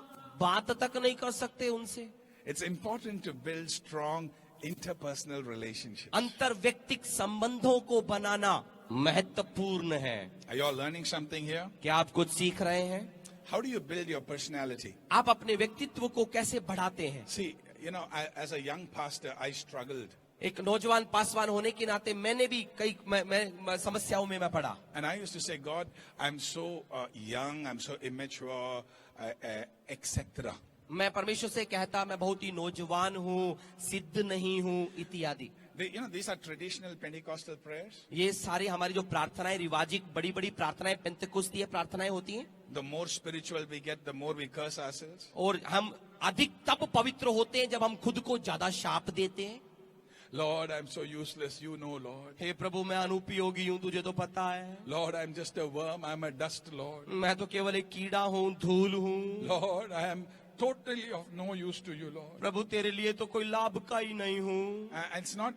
बात तक नहीं कर सकते उनसे। It's important to build strong interpersonal relationships. अंतर व्यक्तिक संबंधों को बनाना महत्वपूर्ण है। Are you all learning something here? क्या आप कुछ सीख रहे हैं? How do you build your personality? आप अपने व्यक्तित्व को कैसे बढ़ाते हैं? See, as a young pastor, I struggled. एक नौजवान पासवान होने के नाते मैंने भी कई मैं समस्याओं में मैं पड़ा। And I used to say, God, I'm so young, I'm so immature, etc. मैं परमेश्वर से कहता, मैं बहुत ही नौजवान हूँ, सिद्ध नहीं हूँ, इत्यादि। These are traditional Pentecostal prayers. ये सारी हमारी जो प्रार्थनाएं, रिवाजिक बड़ी बड़ी प्रार्थनाएं, पेंतेकोस्तीय प्रार्थनाएं होती हैं। The more spiritual we get, the more we curse ourselves. और हम अधिक तब पवित्र होते हैं जब हम खुद को ज्यादा शाप देते हैं। Lord, I'm so useless, you know, Lord. हे प्रभु, मैं अनुपयोगी हूँ, तुझे तो पता है। Lord, I'm just a worm, I'm a dust, Lord. मैं तो केवल एक कीड़ा हूँ, धूल हूँ। Lord, I am totally of no use to you, Lord. प्रभु तेरे लिए तो कोई लाभ का ही नहीं हूँ।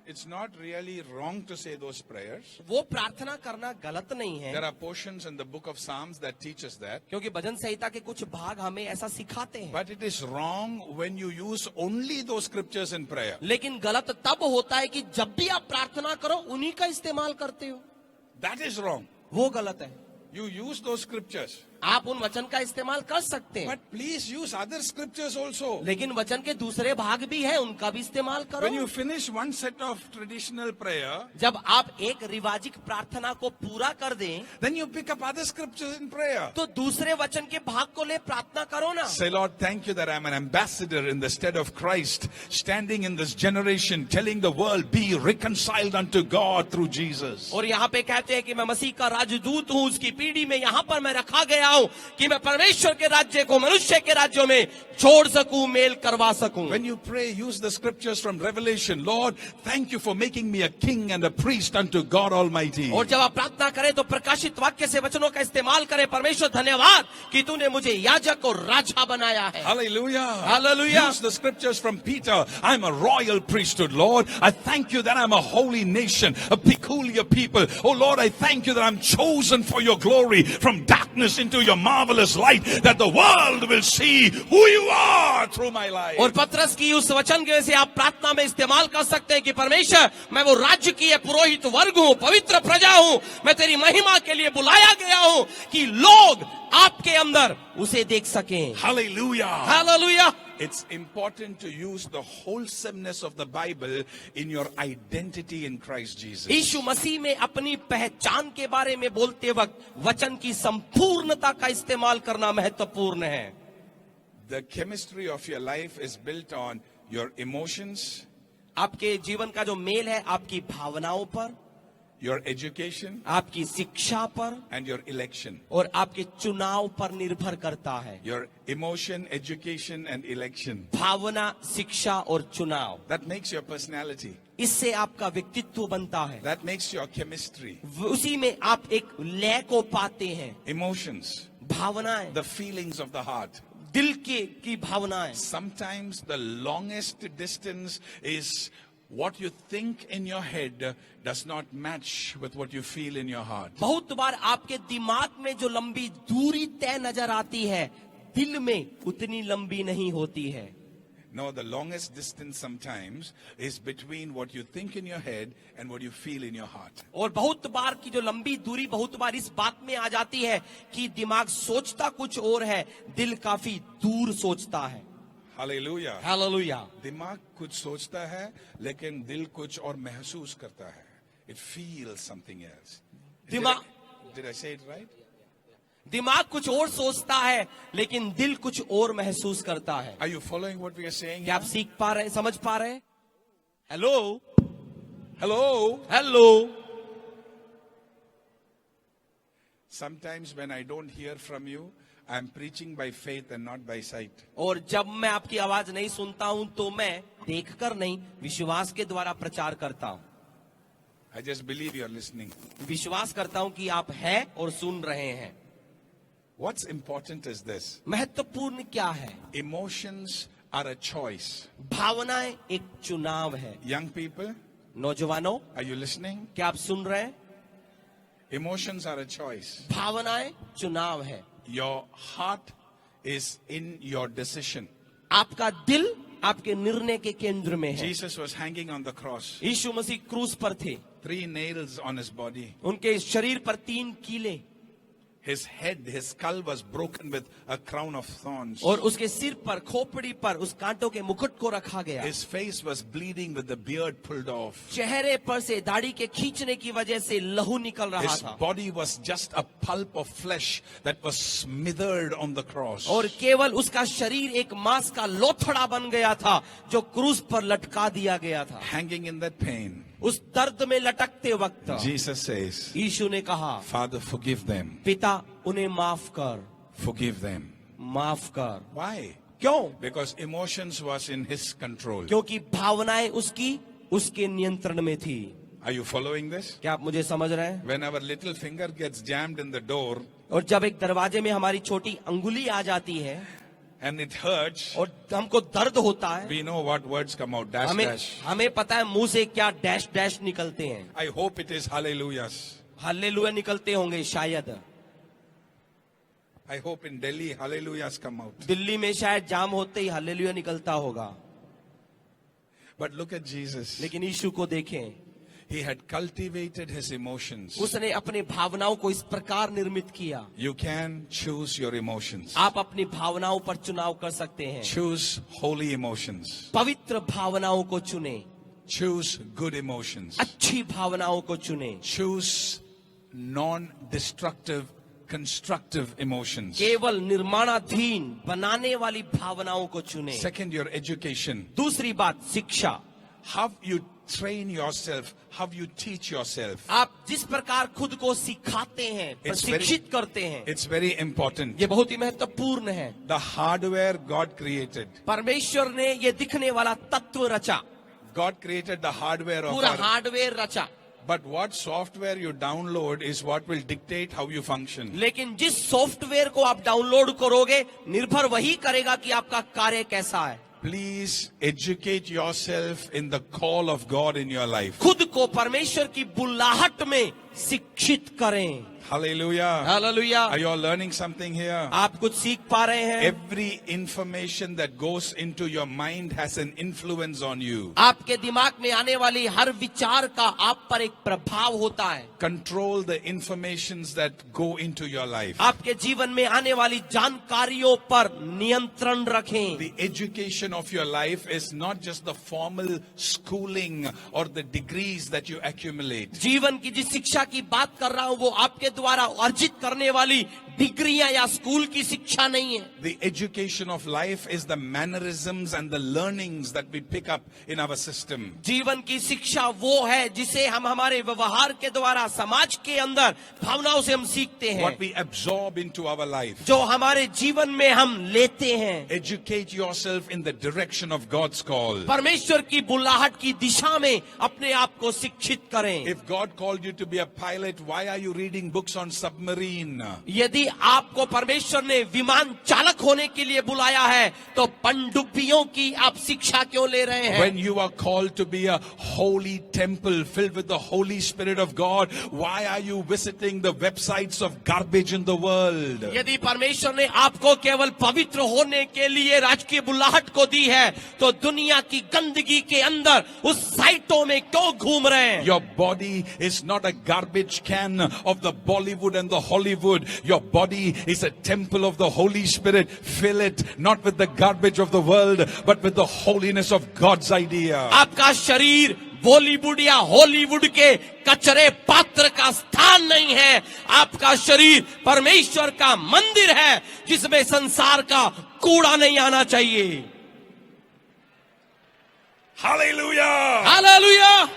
It's not really wrong to say those prayers. वो प्रार्थना करना गलत नहीं है, There are portions in the book of Psalms that teach us that. क्योंकि भजन संहिता के कुछ भाग हमें ऐसा सिखाते हैं। But it is wrong when you use only those scriptures in prayer. लेकिन गलत तब होता है कि जब भी आप प्रार्थना करो उन्हीं का इस्तेमाल करते हो, That is wrong. वो गलत है। You use those scriptures. आप उन वचन का इस्तेमाल कर सकते हैं, But please use other scriptures also. लेकिन वचन के दूसरे भाग भी है, उनका भी इस्तेमाल करो। When you finish one set of traditional prayer, जब आप एक रिवाजिक प्रार्थना को पूरा कर दें, then you pick up other scriptures in prayer. तो दूसरे वचन के भाग को ले प्रार्थना करो ना। Say, Lord, thank you that I'm an ambassador in the stead of Christ, standing in this generation, telling the world, be reconciled unto God through Jesus. और यहाँ पे कहते हैं कि मैं मसीह का राजदूत हूँ, उसकी पीढ़ी में यहाँ पर मैं रखा गया हूँ कि मैं परमेश्वर के राज्य को मनुष्य के राज्यों में जोड़ सकूं, मेल करवा सकूं। When you pray, use the scriptures from Revelation. Lord, thank you for making me a king and a priest unto God Almighty. और जब आप प्रार्थना करें तो प्रकाशित वाक्य से वचनों का इस्तेमाल करें। परमेश्वर धन्यवाद कि तूने मुझे याजक और राजा बनाया है। Hallelujah. Hallelujah. Use the scriptures from Peter. I'm a royal priesthood, Lord. I thank you that I'm a holy nation, a peculiar people. Oh Lord, I thank you that I'm chosen for your glory, from darkness into your marvelous light, that the world will see who you are through my life. और पतरस की उस वचन के से आप प्रार्थना में इस्तेमाल कर सकते हैं कि परमेश्वर, मैं वो राज्य की पुरोहित वर्ग हूँ, पवित्र प्रजा हूँ, मैं तेरी महिमा के लिए बुलाया गया हूँ कि लोग आपके अंदर उसे देख सकें। Hallelujah. Hallelujah. It's important to use the wholesomeness of the Bible in your identity in Christ Jesus. यीशु मसीह में अपनी पहचान के बारे में बोलते वक्त वचन की संपूर्णता का इस्तेमाल करना महत्वपूर्ण है। The chemistry of your life is built on your emotions, आपके जीवन का जो मेल है आपकी भावनाओं पर, your education, आपकी शिक्षा पर and your election. और आपके चुनाव पर निर्भर करता है। Your emotion, education, and election. भावना, शिक्षा और चुनाव, That makes your personality. इससे आपका व्यक्तित्व बनता है। That makes your chemistry. उसी में आप एक लय को पाते हैं। Emotions, भावनाएं, the feelings of the heart. दिल की भावनाएं। Sometimes the longest distance is what you think in your head does not match with what you feel in your heart. बहुत बार आपके दिमाग में जो लंबी दूरी तय नजर आती है, दिल में उतनी लंबी नहीं होती है। No, the longest distance sometimes is between what you think in your head and what you feel in your heart. और बहुत बार की जो लंबी दूरी बहुत बार इस बात में आ जाती है कि दिमाग सोचता कुछ और है, दिल काफी दूर सोचता है। Hallelujah. हालेलुया। दिमाग कुछ सोचता है लेकिन दिल कुछ और महसूस करता है. It feels something else. Did I say it right? दिमाग कुछ और सोचता है लेकिन दिल कुछ और महसूस करता है। Are you following what we are saying? क्या आप सीख पा रहे हैं, समझ पा रहे हैं? Hello Hello. Hello. Sometimes when I don't hear from you, I'm preaching by faith and not by sight. और जब मैं आपकी आवाज नहीं सुनता हूं तो मैं देखकर नहीं, विश्वास के द्वारा प्रचार करता हूं। I just believe you're listening. विश्वास करता हूं कि आप हैं और सुन रहे हैं। What's important is this. महत्वपूर्ण क्या है? Emotions are a choice. भावनाएं एक चुनाव है। Young people, नौजवानों, are you listening? क्या आप सुन रहे हैं? Emotions are a choice. भावनाएं चुनाव है। Your heart is in your decision. आपका दिल आपके निर्णय के केंद्र में है। Jesus was hanging on the cross. यीशु मसीह क्रूस पर थे, 3 nails on his body. उनके शरीर पर 3 कीले, His head, his skull was broken with a crown of thorns. और उसके सिर पर, खोपड़ी पर उस कांटों के मुकुट को रखा गया। His face was bleeding with the beard pulled off. चेहरे पर से दाढ़ी के खींचने की वजह से लहू निकल रहा His था, body was just a pulp of flesh that was smothered on the cross. और केवल उसका शरीर एक मांस का लोथड़ा बन गया था जो क्रूस पर लटका दिया गया था। Hanging in that pain, उस दर्द में लटकते वक्त Jesus says, यीशु ने कहा, Father, forgive them. पिता उन्हें माफ कर, Forgive them. माफ कर। Why? क्यों? Because emotions was in his control. क्योंकि भावनाएं उसके नियंत्रण में थी। Are you following this? क्या आप मुझे समझ रहे हैं? When our little finger gets jammed in the door और जब एक दरवाजे में हमारी छोटी अंगुली आ जाती है and it hurts, और हमको दर्द होता है, we know what words come out. Dash, dash. हमें पता है मुंह से क्या डैश डैश निकलते हैं. I hope it is hallelujahs. Hallelujah निकलते होंगे शायद. I hope in Delhi hallelujahs come out. Delhi में शायद जाम होते ही हालेलुया निकलता होगा. But look at Jesus. लेकिन यीशु को देखें, He had cultivated his emotions. उसने अपने भावनाओं को इस प्रकार निर्मित किया. You can choose your emotions. आप अपनी भावनाओं पर चुनाव कर सकते हैं. Choose holy emotions. पवित्र भावनाओं को चुने, Choose good emotions. अच्छी भावनाओं को चुने, Choose non-destructive, constructive emotions. केवल निर्माणाधीन बनाने वाली भावनाओं को चुने. Second, your education. दूसरी बात, शिक्षा. How you train yourself, how you teach yourself. आप जिस प्रकार खुद को सिखाते हैं, It's प्रशिक्षित करते हैं, It's very important. ये बहुत ही महत्वपूर्ण है. The hardware God created. परमेश्वर ने ये दिखने वाला तत्व रचा, God created the hardware of पूरा our... हार्डवेयर रचा. But what software you download is what will dictate how you function. लेकिन जिस सॉफ्टवेयर को आप डाउनलोड करोगे, निर्भर वही करेगा कि आपका कार्य कैसा है. Please educate yourself in the call of God in your life. खुद को परमेश्वर की बुलाहट में शिक्षित करें. Hallelujah. Hallelujah. Are you all learning something here? आप कुछ सीख पा रहे हैं. Every information that goes into your mind has an influence on you. आपके दिमाग में आने वाली हर विचार का आप पर एक प्रभाव होता है. Control the informations that go into your life. आपके जीवन में आने वाली जानकारियों पर नियंत्रण रखें. The education of your life is not just the formal schooling or the degrees that you accumulate. जीवन की जिस शिक्षा की बात कर रहा हूं वो आपके द्वारा अर्जित करने वाली डिग्रियां या स्कूल की शिक्षा नहीं है. The education of life is the mannerisms and the learnings that we pick up in our system. जीवन की शिक्षा वो है जिसे हम हमारे व्यवहार के द्वारा समाज के अंदर भावनाओं से हम सीखते हैं. What we absorb into our life. जो हमारे जीवन में हम लेते हैं. Educate yourself in the direction of God's call. परमेश्वर की बुलाहट की दिशा में अपने आप को शिक्षित करें. If God called you to be a pilot, why are you reading books on submarine? यदि आपको परमेश्वर ने विमान चालक होने के लिए बुलाया है तो पनडुब्बियों की आप शिक्षा क्यों ले रहे हैं? When you are called to be a holy temple filled with the Holy Spirit of God, why are you visiting the websites of garbage in the world? यदि परमेश्वर ने आपको केवल पवित्र होने के लिए राजकीय बुलाहट को दी है तो दुनिया की गंदगी के अंदर उस साइटों में क्यों घूम रहे हैं? Your body is not a garbage can of the Bollywood and the Hollywood. Your body is a temple of the Holy Spirit. Fill it not with the garbage of the world, but with the holiness of God's idea. आपका शरीर बॉलीवुड या Hollywood के कचरे पात्र का स्थान नहीं है. आपका शरीर परमेश्वर का मंदिर है जिसमें संसार का कूड़ा नहीं आना चाहिए. Hallelujah! Hallelujah.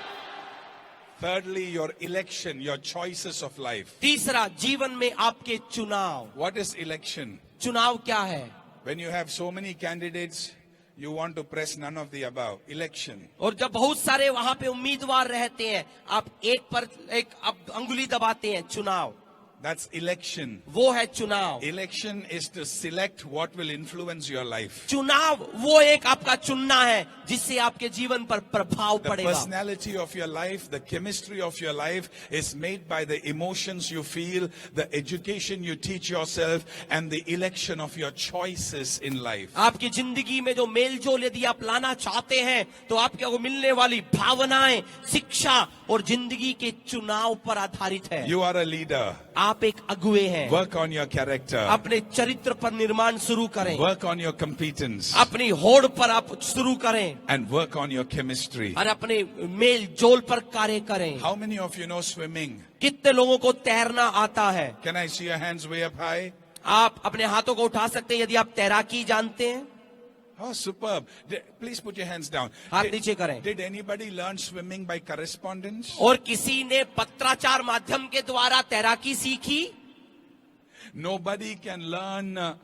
Thirdly, your election, your choices of life. तीसरा, जीवन में आपके चुनाव. What is election? चुनाव क्या है? When you have so many candidates, you want to press none of the above. Election. और जब बहुत सारे वहां पे उम्मीदवार रहते हैं, आप एक पर एक अंगुली दबाते हैं. चुनाव. That's election. वो है चुनाव. Election is to select what will influence your life. चुनाव वो एक आपका चुनना है जिससे आपके जीवन पर प्रभाव The पड़ेगा. personality of your life, the chemistry of your life is made by the emotions you feel, the education you teach yourself, and the election of your choices in life. आपकी जिंदगी में जो मेल जोल यदि आप लाना चाहते हैं तो आपको मिलने वाली भावनाएं, शिक्षा और जिंदगी के चुनाव पर आधारित है. You are a leader. आप एक अगुए हैं. Work on your character. अपने चरित्र पर निर्माण शुरू करें. Work on your competence. अपनी होड़ पर आप शुरू करें. And work on your chemistry. और अपने मेल जोल पर कार्य करें. How many of you know swimming? कितने लोगों को तैरना आता है? Can I see your hands way up high? आप अपने हाथों को उठा सकते हैं यदि आप तैराकी जानते हैं. Oh, superb. Please put your hands down. हाथ नीचे करें. Did anybody learn swimming by correspondence? और किसी ने पत्राचार माध्यम के द्वारा तैराकी सीखी? Nobody can learn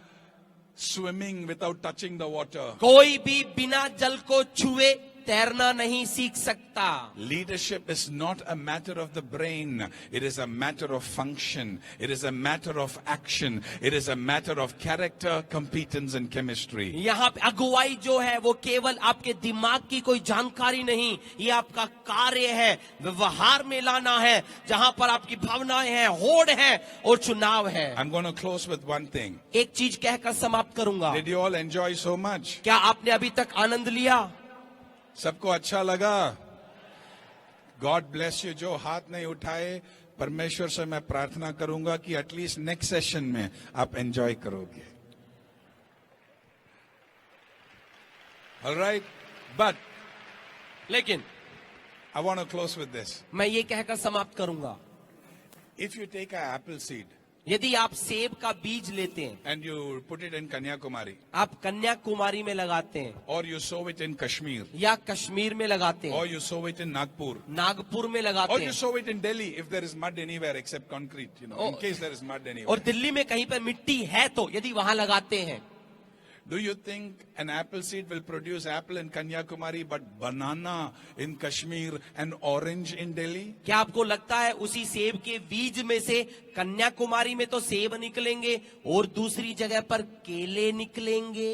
swimming without touching the water. कोई भी बिना जल को छुए तैरना नहीं सीख सकता। Leadership is not a matter of the brain. It is a matter of function. It is a matter of action. It is a matter of character, competence and chemistry. यहाँ पे अगुवाई जो है वो केवल आपके दिमाग की कोई जानकारी नहीं, ये आपका कार्य है, व्यवहार में लाना है, जहां पर आपकी भावनाएं हैं, होड़ है और चुनाव है। I'm going to close with one thing. एक चीज कहकर समाप्त करूंगा। Did you all enjoy so much? क्या आपने अभी तक आनंद लिया? सबको अच्छा लगा? God bless you. जो हाथ नहीं उठाए, परमेश्वर से मैं प्रार्थना करूंगा कि एटलीस्ट नेक्स्ट सेशन में आप एंजॉय करोगे। All right, but लेकिन I want to close with this. मैं ये कहकर समाप्त करूंगा, If you take an apple seed यदि आप सेब का बीज लेते हैं, and you put it in Kanyakumari, आप कन्याकुमारी में लगाते हैं, or you sow it in Kashmir, या कश्मीर में लगाते or हैं, you sow it in Nagpur, Nagpur में or लगाते you हैं, sow it in Delhi if there is mud anywhere except concrete, in Oh. case there is mud anywhere. और दिल्ली में कहीं पर मिट्टी है तो यदि वहां लगाते हैं, Do you think an apple seed will produce apple in Kanyakumari but banana in Kashmir and orange in Delhi? क्या आपको लगता है उसी सेब के बीज में से कन्याकुमारी में तो सेब निकलेंगे और दूसरी जगह पर केले निकलेंगे?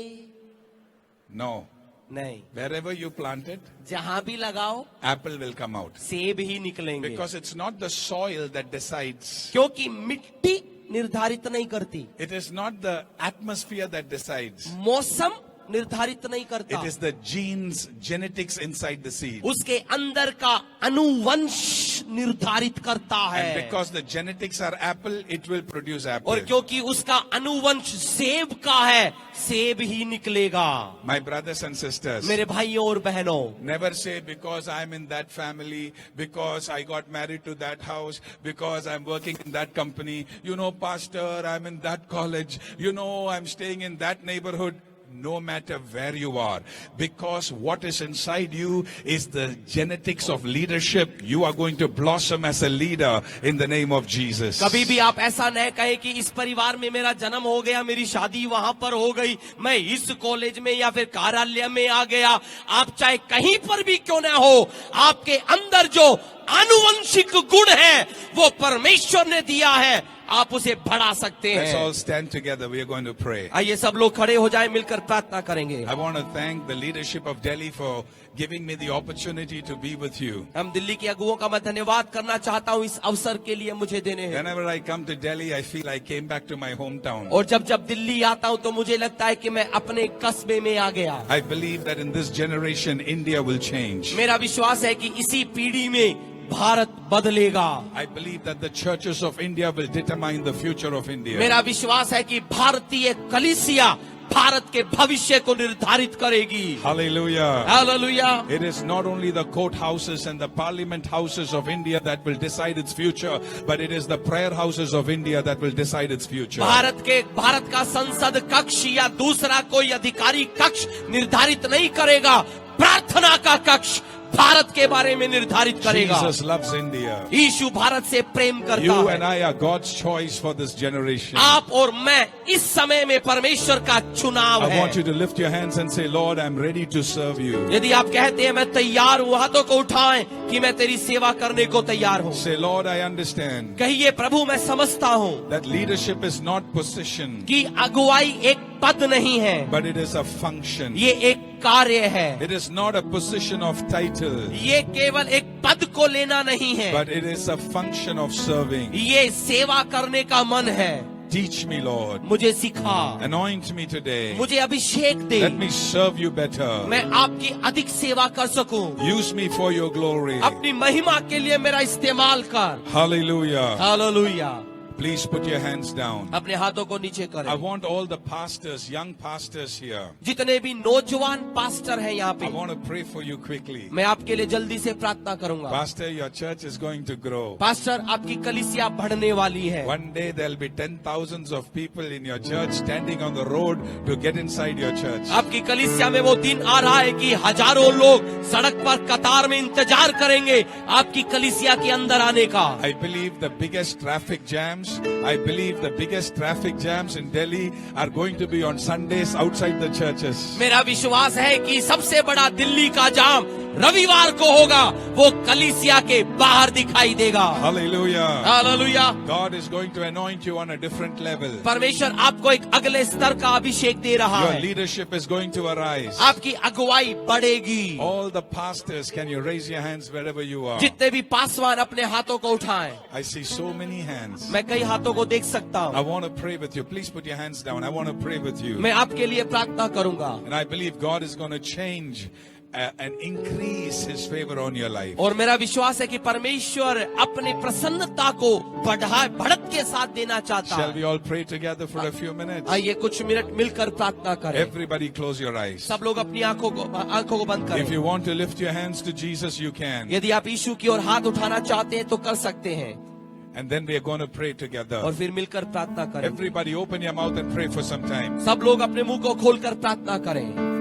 No. नहीं, Wherever you plant it, जहां भी लगाओ apple will come out. सेब ही निकलेंगे, Because it's not the soil that decides. क्योंकि मिट्टी निर्धारित नहीं करती, It is not the atmosphere that decides. मौसम निर्धारित नहीं करता, It is the genes, genetics inside the seed. उसके अंदर का अनुवंश निर्धारित करता And है। because the genetics are apple, it will produce apple. और क्योंकि उसका अनुवंश सेब का है, सेब ही निकलेगा। My brothers and sisters, मेरे भाइयों और बहनों, never say because I'm in that family, because I got married to that house, because I'm working in that company, you know, pastor, I'm in that college, you know, I'm staying in that neighborhood. No matter where you are, because what is inside you is the genetics of leadership. You are going to blossom as a leader in the name of Jesus. कभी भी आप ऐसा न कहे कि इस परिवार में मेरा जन्म हो गया, मेरी शादी वहां पर हो गई, मैं इस कॉलेज में या फिर कार्यालय में आ गया। आप चाहे कहीं पर भी क्यों न हो, आपके अंदर जो आनुवंशिक गुण है वो परमेश्वर ने दिया है, आप उसे बढ़ा सकते Let's all हैं। stand together. We are going to pray. आइए सब लोग खड़े हो जाएं, मिलकर प्रार्थना करेंगे। I want to thank the leadership of Delhi for giving me the opportunity to be with you. हम दिल्ली के अगुओं का मैं धन्यवाद करना चाहता हूं इस अवसर के लिए मुझे देने हैं। Whenever I come to Delhi, I feel I came back to my hometown. और जब जब दिल्ली आता हूं तो मुझे लगता है कि मैं अपने कस्बे में आ गया। I believe that in this generation, India will change. मेरा विश्वास है कि इसी पीढ़ी में भारत बदलेगा। I believe that the churches of India will determine the future of India. मेरा विश्वास है कि भारतीय कलीसिया भारत के भविष्य को निर्धारित करेगी। Hallelujah. Hallelujah. It is not only the courthouses and the parliament houses of India that will decide its future, but it is the prayer houses of India that will decide its future. Bharat का संसद कक्ष या दूसरा कोई अधिकारी कक्ष निर्धारित नहीं करेगा, प्रार्थना का कक्ष भारत के बारे में निर्धारित करेगा। Jesus loves India. यीशु भारत से प्रेम करता You है। and I are God's choice for this generation. आप और मैं इस समय में परमेश्वर का चुनाव I है। want you to lift your hands and say, Lord, I'm ready to serve you. यदि आप कहते हैं मैं तैयार हूँ, हाथों को उठाएं कि मैं तेरी सेवा करने को तैयार हूँ। Say, Lord, I understand कहिए प्रभु मैं समझता हूँ that leadership is not position, कि अगुवाई एक पद नहीं है, but it is a function. ये एक कार्य है। It is not a position of title, ये केवल एक पद को लेना नहीं है, but it is a function of serving. ये सेवा करने का मन है। Teach me, Lord. मुझे सिखा, Anoint me today. मुझे अभिषेक दे, Let me serve you better. मैं आपकी अधिक सेवा कर सकूं। Use me for your glory. अपनी महिमा के लिए मेरा इस्तेमाल कर। Hallelujah. Hallelujah. Please put your hands down. अपने हाथों को नीचे I करें। want all the pastors, young pastors here. जितने भी नौजवान पास्टर हैं यहाँ I पे, want to pray for you quickly. मैं आपके लिए जल्दी से प्रार्थना करूंगा। Pastor, your church is going to grow. Pastor आपकी कलीसिया बढ़ने वाली है। One day there'll be 10,000s of people in your church standing on the road to get inside your church. आपकी कलीसिया में वो दिन आ रहा है कि हजारों लोग सड़क पर कतार में इंतजार करेंगे आपकी कलीसिया के अंदर आने का। I believe the biggest traffic jams, I believe the biggest traffic jams in Delhi are going to be on Sundays outside the churches. मेरा विश्वास है कि सबसे बड़ा दिल्ली का जाम रविवार को होगा वो कलीसिया के बाहर दिखाई देगा। Hallelujah. Hallelujah. God is going to anoint you on a different level. परमेश्वर आपको एक अगले स्तर का अभिषेक दे रहा Your है। leadership is going to arise. आपकी अगुवाई बढ़ेगी। All the pastors, can you raise your hands wherever you are? जितने भी पासवान अपने हाथों को उठाएं। I see so many hands. मैं कई हाथों को देख सकता I हूँ। want to pray with you. Please put your hands down. I want to pray with you. मैं आपके लिए प्रार्थना करूंगा And I believe God is going to change and increase His favor on your life. और मेरा विश्वास है कि परमेश्वर अपनी प्रसन्नता को बढ़त के साथ देना चाहता Shall है। we all pray together for a few minutes? आइए कुछ मिनट मिलकर प्रार्थना करें। Everybody close your eyes. सब लोग अपनी आंखों को बंद If करें। you want to lift your hands to Jesus, you can. यदि आप यीशु की ओर हाथ उठाना चाहते हैं तो कर सकते हैं And then we are going to pray together. और फिर मिलकर प्रार्थना करें। Everybody open your mouth and pray for some time. सब लोग अपने मुंह को खोलकर प्रार्थना करें।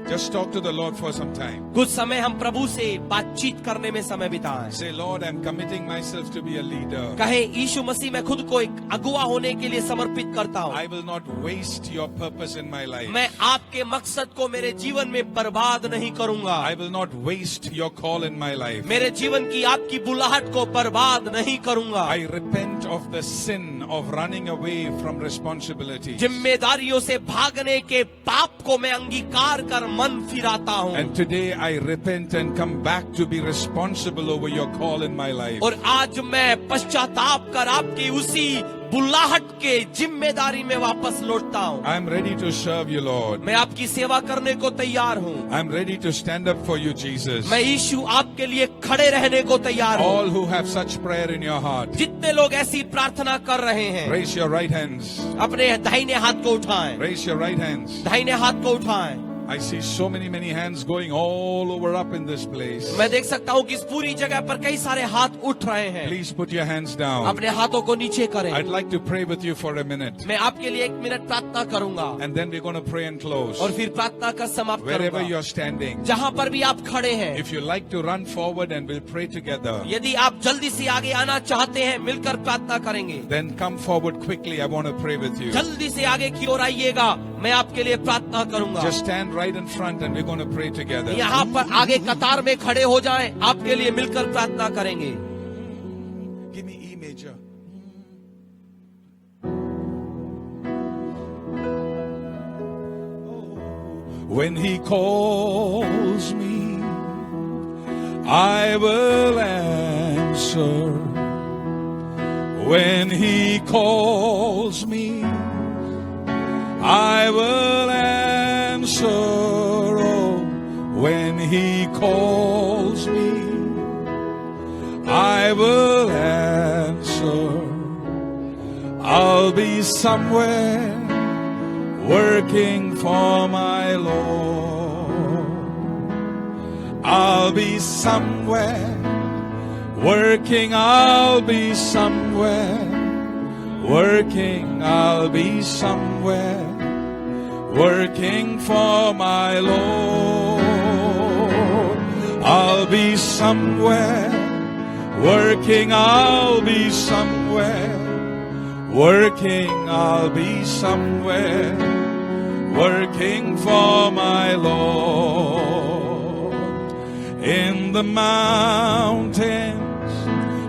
Just talk to the Lord for some time. कुछ समय हम प्रभु से बातचीत करने में समय बिताएं। Say, Lord, I'm committing myself to be a leader. कहें यीशु मसीह मैं खुद को एक अगुवा होने के लिए समर्पित करता हूँ। I will not waste your purpose in my life. मैं आपके मकसद को मेरे जीवन में बर्बाद नहीं करूंगा। I will not waste your call in my life. मेरे जीवन की आपकी बुलाहट को बर्बाद नहीं करूंगा। I repent of the sin of running away from responsibility. जिम्मेदारियों से भागने के पाप को मैं अंगीकार कर मन फिराता हूँ। And today I repent and come back to be responsible over your call in my life. और आज मैं पश्चाताप कर आपकी उसी बुलाहट के जिम्मेदारी में वापस लौटता हूँ। I'm ready to serve you, Lord. मैं आपकी सेवा करने को तैयार हूँ। I'm ready to stand up for you, Jesus. मैं यीशु आपके लिए खड़े रहने को तैयार हूँ। All who have such prayer in your heart, जितने लोग ऐसी प्रार्थना कर रहे हैं raise your right hands. अपने दाहिने हाथ को उठाएं। Raise your right hands. दाहिने हाथ को उठाएं। I see so many hands going all over up in this place. मैं देख सकता हूँ कि इस पूरी जगह पर कई सारे हाथ उठ रहे हैं। Please put your hands down. अपने हाथों को नीचे करें। I'd like to pray with you for a minute. मैं आपके लिए 1 मिनट प्रार्थना करूंगा And then we're going to pray and close. और फिर प्रार्थना कर समाप्त Wherever करूंगा। you're standing. जहाँ पर भी आप खड़े हैं, If you like to run forward and we'll pray together, यदि आप जल्दी से आगे आना चाहते हैं, मिलकर प्रार्थना करेंगे। then come forward quickly. I want to pray with you. जल्दी से आगे की ओर आइएगा, मैं आपके लिए प्रार्थना करूंगा। Just stand right in front and we're going to pray together. यहाँ पर आगे कतार में खड़े हो जाएं, आपके लिए मिलकर प्रार्थना करेंगे। Give me E major. When he calls me, I will answer. When he calls me, I will answer. Oh, when he calls me, I will answer. I'll be somewhere working for my Lord. I'll be somewhere working. I'll be somewhere working. I'll be somewhere working for my Lord. I'll be somewhere working. I'll be somewhere working. I'll be somewhere working for my Lord. In the mountains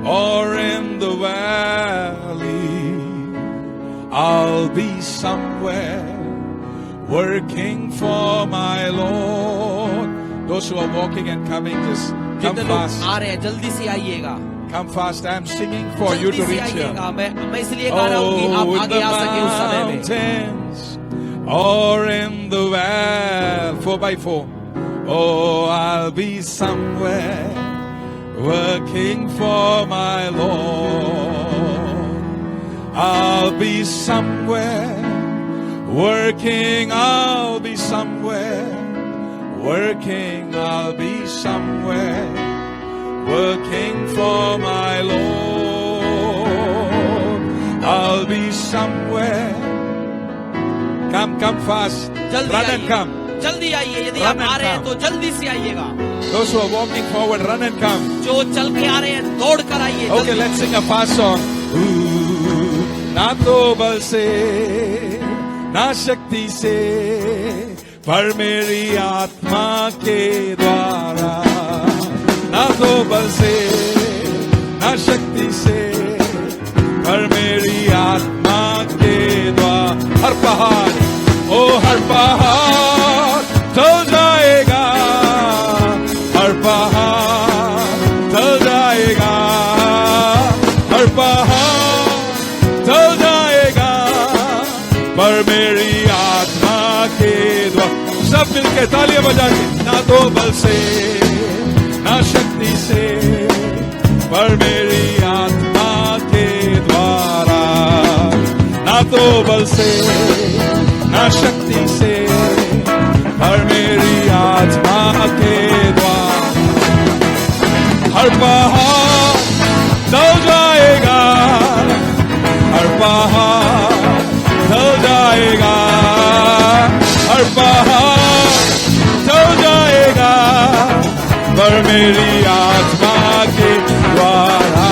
or in the valley, I'll be somewhere working for my Lord. Those who are walking and coming, just come जितने लोग fast. आ रहे हैं, जल्दी से आइएगा। Come fast. I'm singing for you जल्दी to से reach here. आइएगा। मैं इसलिए गा रहा हूँ कि आप Oh, in आगे the आ सके उस समय में। mountains or in the valley, 4x4. Oh, I'll be somewhere working for my Lord. I'll be somewhere working. I'll be somewhere working. I'll be somewhere working for my Lord. I'll be somewhere. Come fast. जल्दी Run and आइए, come. जल्दी आइए। यदि Run आप and आ रहे हैं come. तो जल्दी से आइएगा। Those who are walking forward, run and come. जो चल के आ रहे हैं, दौड़ कर आइए। Okay, जल्दी। let's sing a fast song. ना तो बल से, ना शक्ति से, पर मेरी आत्मा के द्वारा, ना तो बल से ना शक्ति से, पर मेरी आत्मा के द्वारा। हर पहाड़, ओ हर पहाड़ टल जाएगा, हर पहाड़ टल जाएगा, हर पहाड़ टल जाएगा, पर मेरी आत्मा के द्वारा। सब मिलके तालियां बजा के, ना तो बल से ना शक्ति से, पर मेरी आत्मा के द्वारा, ना तो बल से ना शक्ति से, पर मेरी आत्मा के द्वारा। हर पहाड़ टल जाएगा, हर पहाड़ टल जाएगा, हर पहाड़ टल जाएगा, पर मेरी आत्मा के द्वारा।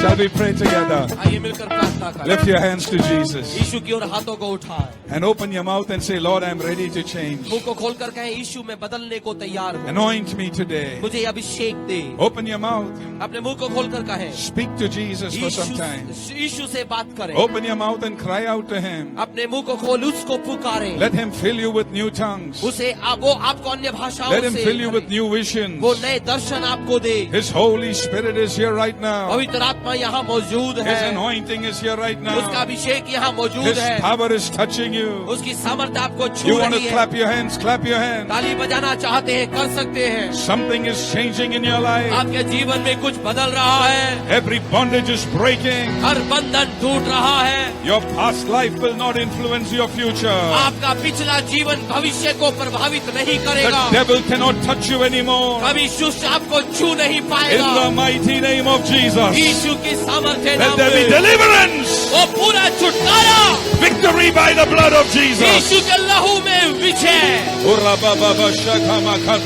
Shall we pray together? आइए मिलकर प्रार्थना करें। Lift your hands to Jesus यीशु की ओर हाथों को उठाएं, and open your mouth and say, Lord, I'm ready to change. मुंह को खोलकर कहें, यीशु मैं बदलने को तैयार हूँ, Anoint me today. मुझे अभिषेक दे। Open your mouth. अपने मुंह को खोलकर कहें, Speak to Jesus for some time. यीशु से बात करें। Open your mouth and cry out to him. अपने मुंह को खोल, उसको पुकारें। Let him fill you with new tongues. उसे वो आपको अन्य भाषाओं Let him से fill you भरे। with new visions. वो नए दर्शन आपको दे। His Holy Spirit is here right now. पवित्र आत्मा यहाँ मौजूद His है, anointing is here right उसका now. अभिषेक यहाँ मौजूद His है, power is touching you. उसकी सामर्थ्य आपको छू You want to रही है। clap your hands, clap your hands. ताली बजाना चाहते हैं, कर सकते हैं। Something is changing in your life. आपके जीवन में कुछ बदल रहा है, Every bondage is breaking. हर बंधन टूट रहा है। Your past life will not influence your future. आपका पिछला जीवन भविष्य को प्रभावित नहीं The करेगा। devil cannot touch you anymore. कभी दुष्ट आपको छू नहीं In पाएगा। the mighty name of Jesus. यीशु की सामर्थ्य Let नाम there be में deliverance. वो पूरा छुटकारा Victory by the blood of Jesus. यीशु के लहू में विजय।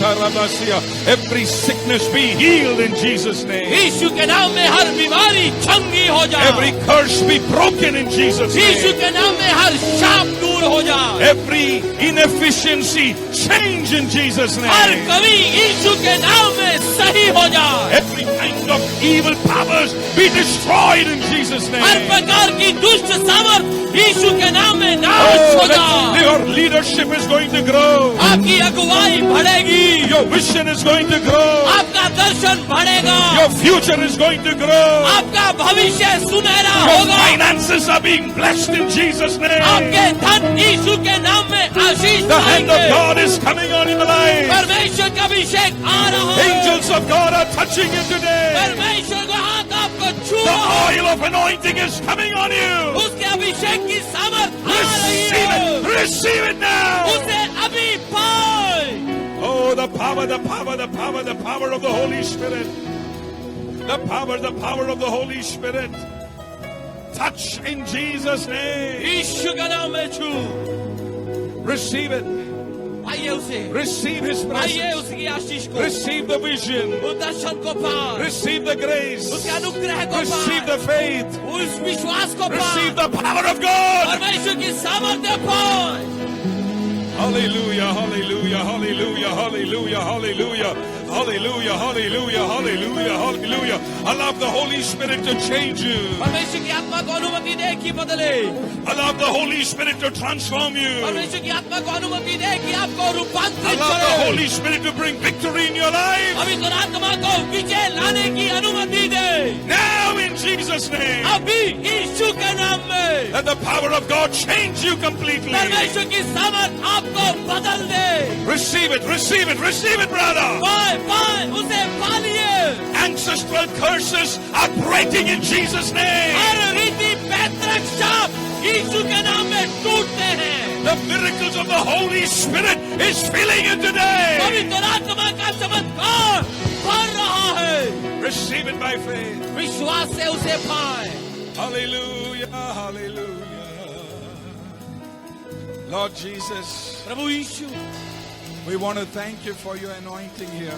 Every sickness be healed in Jesus' name. यीशु के नाम में हर बीमारी चंगी हो जाए। Every curse be broken in Jesus' Yeshu name. के नाम में हर शाप दूर हो जाए। Every inefficiency change in Jesus' her name. कमी यीशु के नाम में सही हो जाए। Every kind of evil powers be destroyed in Jesus' her name. प्रकार की दुष्ट सामर्थ यीशु के नाम में नाश हो जाए। Your leadership is going to grow. आपकी अगुवाई बढ़ेगी, Your vision is going to grow. आपका दर्शन बढ़ेगा, Your future is going to grow. आपका भविष्य सुनहरा Your होगा। finances are being blessed in Jesus' name. आपके धन यीशु के नाम में आशीष The hand पाएंगे। of God is coming on your life. परमेश्वर का अभिषेक आ रहा है। Angels of God are touching you today. परमेश्वर का हाथ आपको छू The रहा है। oil of anointing is coming on you. उसके अभिषेक की सामर्थ आ रही Receive है। it. Receive it now. उसे अभी पाए। Oh, the power, the power, the power, the power of the Holy Spirit. The power of the Holy Spirit. Touch in Jesus' name. यीशु का नाम में छू। Receive it. आइए उसे, Receive His आइए presence. उसकी आशीष को, Receive the vision. उस दर्शन को पाए, Receive the grace. उसके अनुग्रह को Receive पाए, the faith. उस विश्वास को Receive पाए, the power of God. परमेश्वर की सामर्थ्य पाए। Hallelujah, hallelujah, hallelujah, hallelujah, hallelujah, hallelujah, hallelujah, hallelujah, hallelujah. Allow the Holy Spirit to change you. परमेश्वर की आत्मा को अनुमति दे कि बदले। Allow the Holy Spirit to transform you. परमेश्वर की आत्मा को अनुमति दे कि आपको रूपांतरित Allow the करे। Holy Spirit to bring victory in your life. पवित्र आत्मा को विजय लाने की अनुमति दे। Now in Jesus' name. अभी यीशु के नाम में Let the power of God change you completely. परमेश्वर की सामर्थ आपको बदल दे। Receive it, receive it, receive it, brother. पाए पाए उसे पालिए। Ancestral curses are breaking in Jesus' name. हर रीति पैतृक शाप यीशु के नाम में टूटते हैं। The miracles of the Holy Spirit is filling you today. पवित्र आत्मा का चमत्कार बढ़ रहा है। Receive it by faith. विश्वास से उसे पाए। Hallelujah, hallelujah. Lord Jesus, Prabhu Yeshu, We want to thank you for your anointing here.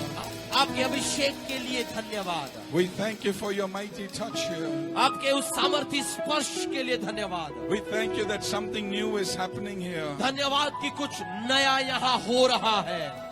आपके अभिषेक के लिए धन्यवाद। We thank you for your mighty touch here. आपके उस सामर्थ्य स्पर्श के लिए धन्यवाद। We thank you that something new is happening here. धन्यवाद कि कुछ नया यहाँ हो रहा है।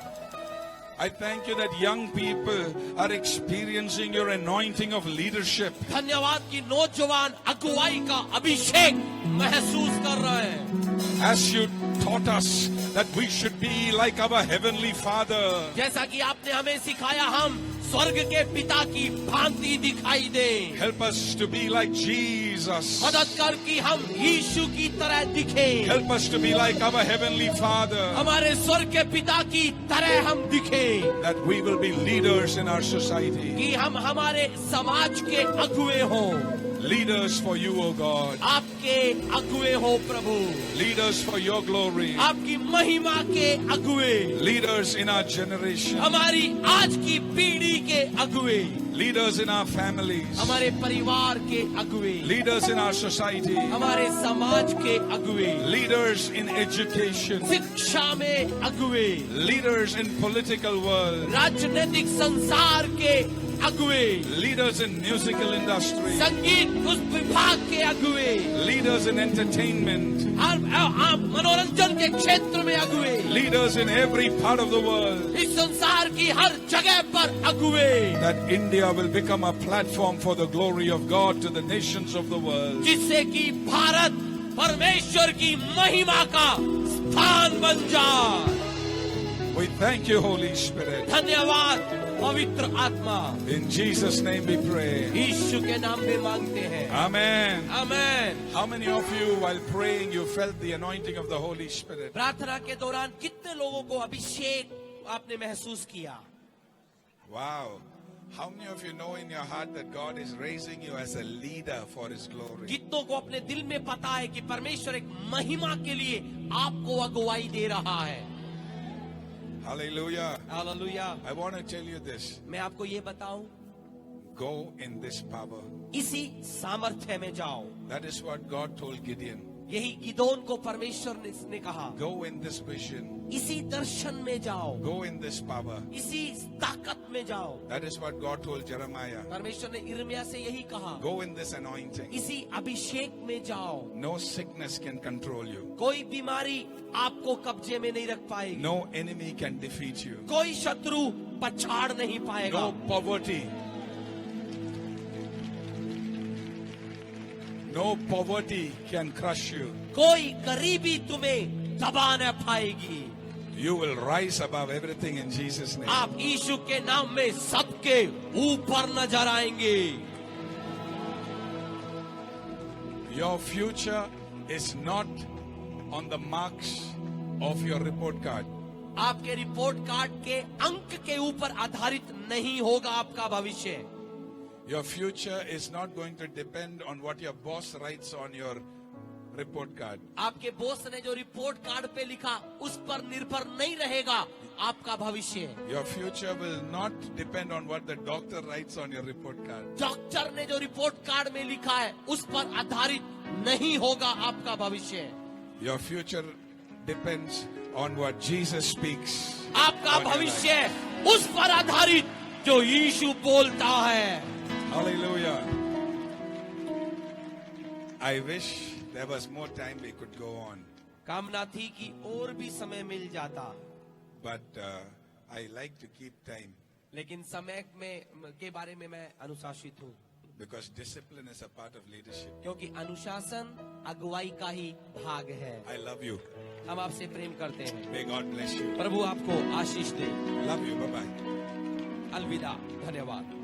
I thank you that young people are experiencing your anointing of leadership. धन्यवाद कि नौजवान अगुवाई का अभिषेक महसूस कर रहे हैं। As you taught us that we should be like our heavenly Father. जैसा कि आपने हमें सिखाया हम स्वर्ग के पिता की भांति दिखाई दे। Help us to be like Jesus. मदद कर कि हम यीशु की तरह दिखे। Help us to be like our heavenly Father. हमारे स्वर्ग के पिता की तरह हम दिखे। That we will be leaders in our society. कि हम हमारे समाज के अगुवे हों। Leaders for you, O God. आपके अगुवे हो प्रभु। Leaders for your glory. आपकी महिमा के अगुवे। Leaders in our generation. हमारी आज की पीढ़ी के अगुवे। Leaders in our families. हमारे परिवार के अगुवे। Leaders in our society. हमारे समाज के अगुवे। Leaders in education. शिक्षा में अगुवे। Leaders in political world. राजनीतिक संसार के अगुवे। Leaders in musical industry. संगीत उस विभाग के अगुवे। Leaders in entertainment. आप मनोरंजन के क्षेत्र में अगुवे। Leaders in every part of the world. इस संसार की हर जगह पर अगुवे। That India will become a platform for the glory of God to the nations of the world. जिससे कि भारत परमेश्वर की महिमा का स्थान बन जाए। We thank you, Holy Spirit. धन्यवाद पवित्र आत्मा। In Jesus' name we pray. यीशु के नाम में मांगते हैं। Amen. Amen. How many of you, while praying, you felt the anointing of the Holy Spirit? प्रार्थना के दौरान कितने लोगों को अभिषेक आपने महसूस किया? Wow. How many of you know in your heart that God is raising you as a leader for His glory? कितनों को अपने दिल में पता है कि परमेश्वर एक महिमा के लिए आपको अगुवाई दे रहा है? Hallelujah. Hallelujah. I want to tell you this. मैं आपको ये बताऊं, Go in this power. इसी सामर्थ्य में जाओ। That is what God told Gideon. यही गिदोन को परमेश्वर ने कहा। Go in this vision. इसी दर्शन में जाओ। Go in this power. इसी ताकत में जाओ। That is what God told Jeremiah. परमेश्वर ने यिर्मयाह से यही कहा। Go in this anointing. इसी अभिषेक में जाओ। No sickness can control you. कोई बीमारी आपको कब्जे में नहीं रख पाएगी। No enemy can defeat you. कोई शत्रु पछाड़ नहीं पाएगा। No poverty. No poverty can crush you. कोई गरीबी तुम्हें दबा न पाएगी। You will rise above everything in Jesus' name. आप यीशु के नाम में सबके ऊपर नजर आएंगे। Your future is not on the marks of your report card. आपके रिपोर्ट कार्ड के अंक के ऊपर आधारित नहीं होगा आपका भविष्य। Your future is not going to depend on what your boss writes on your report card. आपके बॉस ने जो रिपोर्ट कार्ड पे लिखा उस पर निर्भर नहीं रहेगा आपका भविष्य। Your future will not depend on what the doctor writes on your report card. Doctor ने जो रिपोर्ट कार्ड में लिखा है उस पर आधारित नहीं होगा आपका भविष्य। Your future depends on what Jesus speaks. आपका on your भविष्य life. उस पर आधारित जो यीशु बोलता है। Hallelujah. I wish there was more time we could go on. कामना थी कि और भी समय मिल जाता, But I like to keep time लेकिन समय के बारे में मैं अनुशासित हूँ, because discipline is a part of leadership. क्योंकि अनुशासन अगुवाई का ही भाग है। I love you. हम आपसे प्रेम करते हैं। May God bless you. प्रभु आपको आशीष दे। Love you. Bye-bye. अलविदा, धन्यवाद।